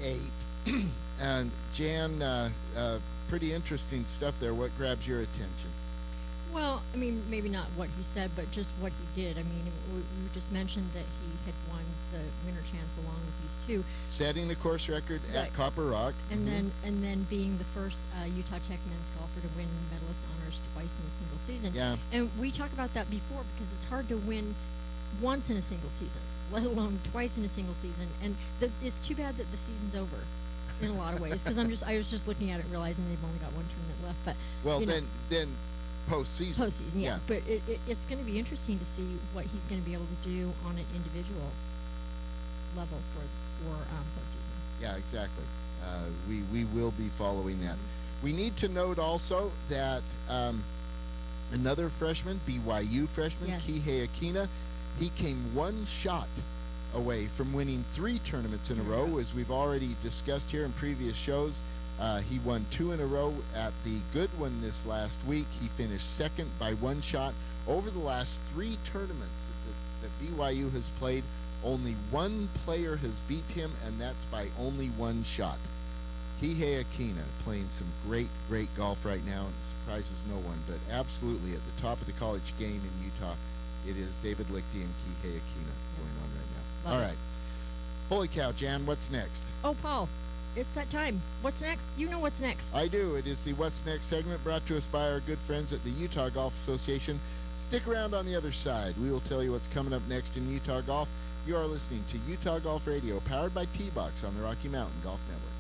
8, and Jan, pretty interesting stuff there. What grabs your attention? Well, I mean, maybe not what he said, but just what he did. I mean, we just mentioned that he had won the winter champs along with these two, Setting the course record Right. at Copper Rock. and then being the first Utah Tech men's golfer to win medalist honors twice in a single season. Yeah. And we talked about that before because it's hard to win once in a single season, let alone twice in a single season. And it's too bad that the season's over in a lot of ways because I was just looking at it realizing they've only got one tournament left. But Well, you know, then postseason. postseason, yeah. But it's going to be interesting to see what he's going to be able to do on an individual level for postseason. Yeah, exactly. We will be following that. We need to note also that another freshman, BYU freshman, Yes. Kihei Akina, he came one shot away from winning 3 tournaments in a row, as we've already discussed here in previous shows. He won 2 in a row at the good one this last week. He finished second by 1 shot. Over the last 3 tournaments that BYU has played, only 1 player has beat him, and that's by only 1 shot. Kihei Akina playing some great golf right now, and it surprises no one. But absolutely, at the top of the college game in Utah, it is David Lichty and Kihei Akina going on right now. Love All it. right. Holy cow, Jan, what's next? Oh, Paul, it's that time. What's next? You know what's next. I do. It is the What's Next segment brought to us by our good friends at the Utah Golf Association. Stick around on the other side. We will tell you what's coming up next in Utah Golf. You are listening to Utah Golf Radio, powered by T-Box on the Rocky Mountain Golf Network.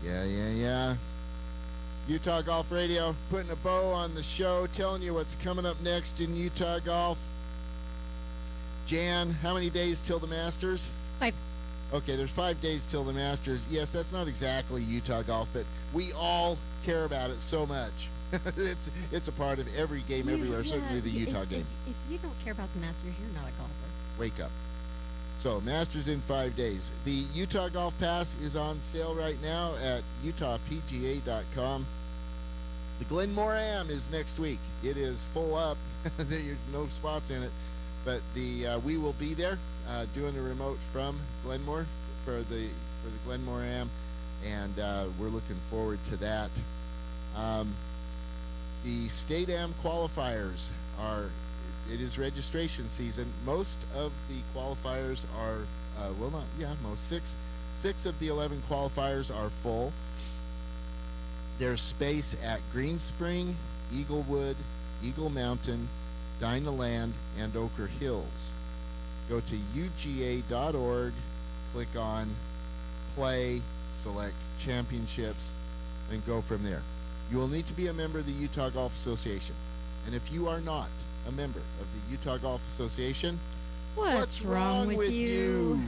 Yeah. Utah Golf Radio, putting a bow on the show, telling you what's coming up next in Utah Golf. Jan, how many days till the Masters? 5. Okay, there's 5 days till the Masters. Yes, that's not exactly Utah Golf, but we all care about it so much. it's a part of every game everywhere, certainly the Utah game. If you don't care about the Masters, you're not a golfer. Wake up. So, Masters in 5 days. The Utah Golf Pass is on sale right now at utahpga.com. The Glenmore Am is next week. It is full up. There's no spots in it. But we will be there doing a remote from Glenmore for the Glenmore Am, and we're looking forward to that. The State Am qualifiers it is registration season. Most of the qualifiers are, six of the 11 qualifiers are full. There's space at Green Spring, Eaglewood, Eagle Mountain, Dinah Land, and Ochre Hills. Go to uga.org, click on Play, select Championships, and go from there. You will need to be a member of the Utah Golf Association. And if you are not a member of the Utah Golf Association, what's wrong with you?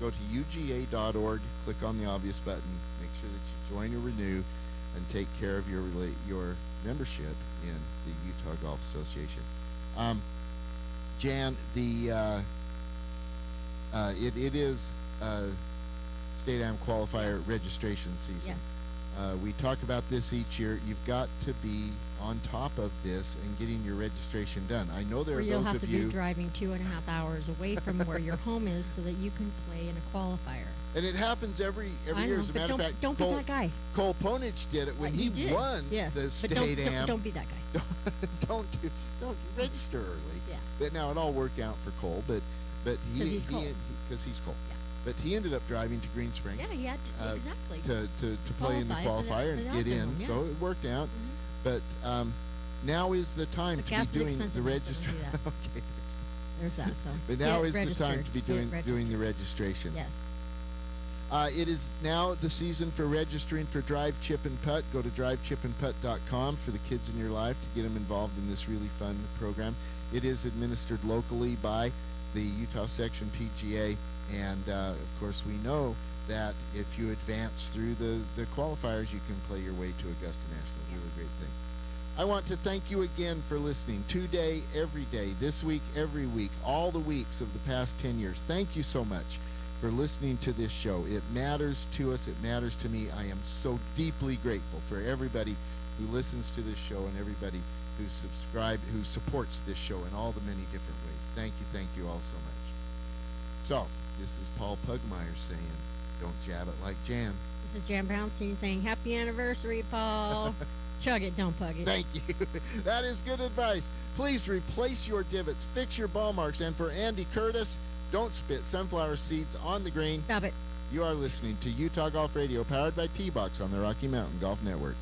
Go to uga.org, click on the obvious button, make sure that you join or renew, and take care of your membership in the Utah Golf Association. Jan, it is State Am qualifier registration season. Yes. We talk about this each year. You've got to be on top of this and getting your registration done. I know there Or are you'll those have of to you. be driving 2.5 hours away from where your home is so that you can play in a qualifier. And it happens every I year. know, As a but matter of fact, don't be that guy. Cole Ponich did it when he did. won Yes, the but State Am. don't be that guy. don't register early. Yeah. But now it all worked out for Cole, but He's Cole. because he's Cole. Yeah. But he ended up driving to Green Spring. Yeah, he had to, exactly. To play in the Qualify qualifier for and the get in, Alpine one, yeah. so it worked out. Mhm. But now is the time But to gas be is doing the expensive, so registration. don't do Okay. There's that. So. But now Get is the time registered. to be Get doing the registered. registration. Yes. It is now the season for registering for Drive, Chip, and Putt. Go to drivechipandputt.com for the kids in your life to get them involved in this really fun program. It is administered locally by the Utah Section PGA, and of course we know that if you advance through the qualifiers, you can play your way to Augusta National. Really great thing. I want to thank you again for listening today, every day, this week, every week, all the weeks of the past 10 years. Thank you so much for listening to this show. It matters to us. It matters to me. I am so deeply grateful for everybody who listens to this show and everybody who supports this show in all the many different ways. Thank you all so much. So, this is Paul Pugmire saying, don't jab it like Jan. This is Jan Brownstein saying, happy anniversary, Paul. Chug it, don't pug it. Thank you. That is good advice. Please replace your divots, fix your ball marks, and for Andy Curtis, don't spit sunflower seeds on the green. Stop it. You are listening to Utah Golf Radio, powered by T-Box on the Rocky Mountain Golf Network.